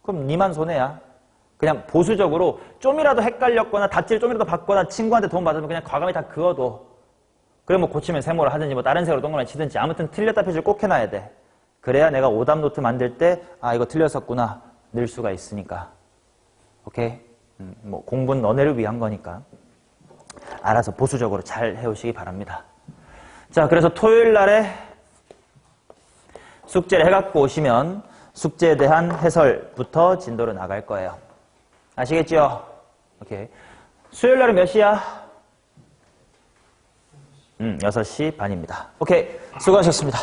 [SPEAKER 1] 그럼 니만 손해야. 그냥 보수적으로 좀이라도 헷갈렸거나 닷질 좀이라도 받거나 친구한테 도움 받으면 그냥 과감히 다 그어둬. 그래 뭐 고치면 세모를 하든지 뭐 다른 색으로 동그라미 치든지 아무튼 틀렸다 표시를 꼭 해놔야 돼. 그래야 내가 오답 노트 만들 때 이거 틀렸었구나 늘 수가 있으니까. 오케이? 뭐 공부는 너네를 위한 거니까 알아서 보수적으로 잘 해오시기 바랍니다. 자, 그래서 토요일 날에 숙제를 해갖고 오시면 숙제에 대한 해설부터 진도로 나갈 거예요. 아시겠죠? 오케이. 수요일 날은 몇 시야? 6시 반입니다. 오케이. 수고하셨습니다.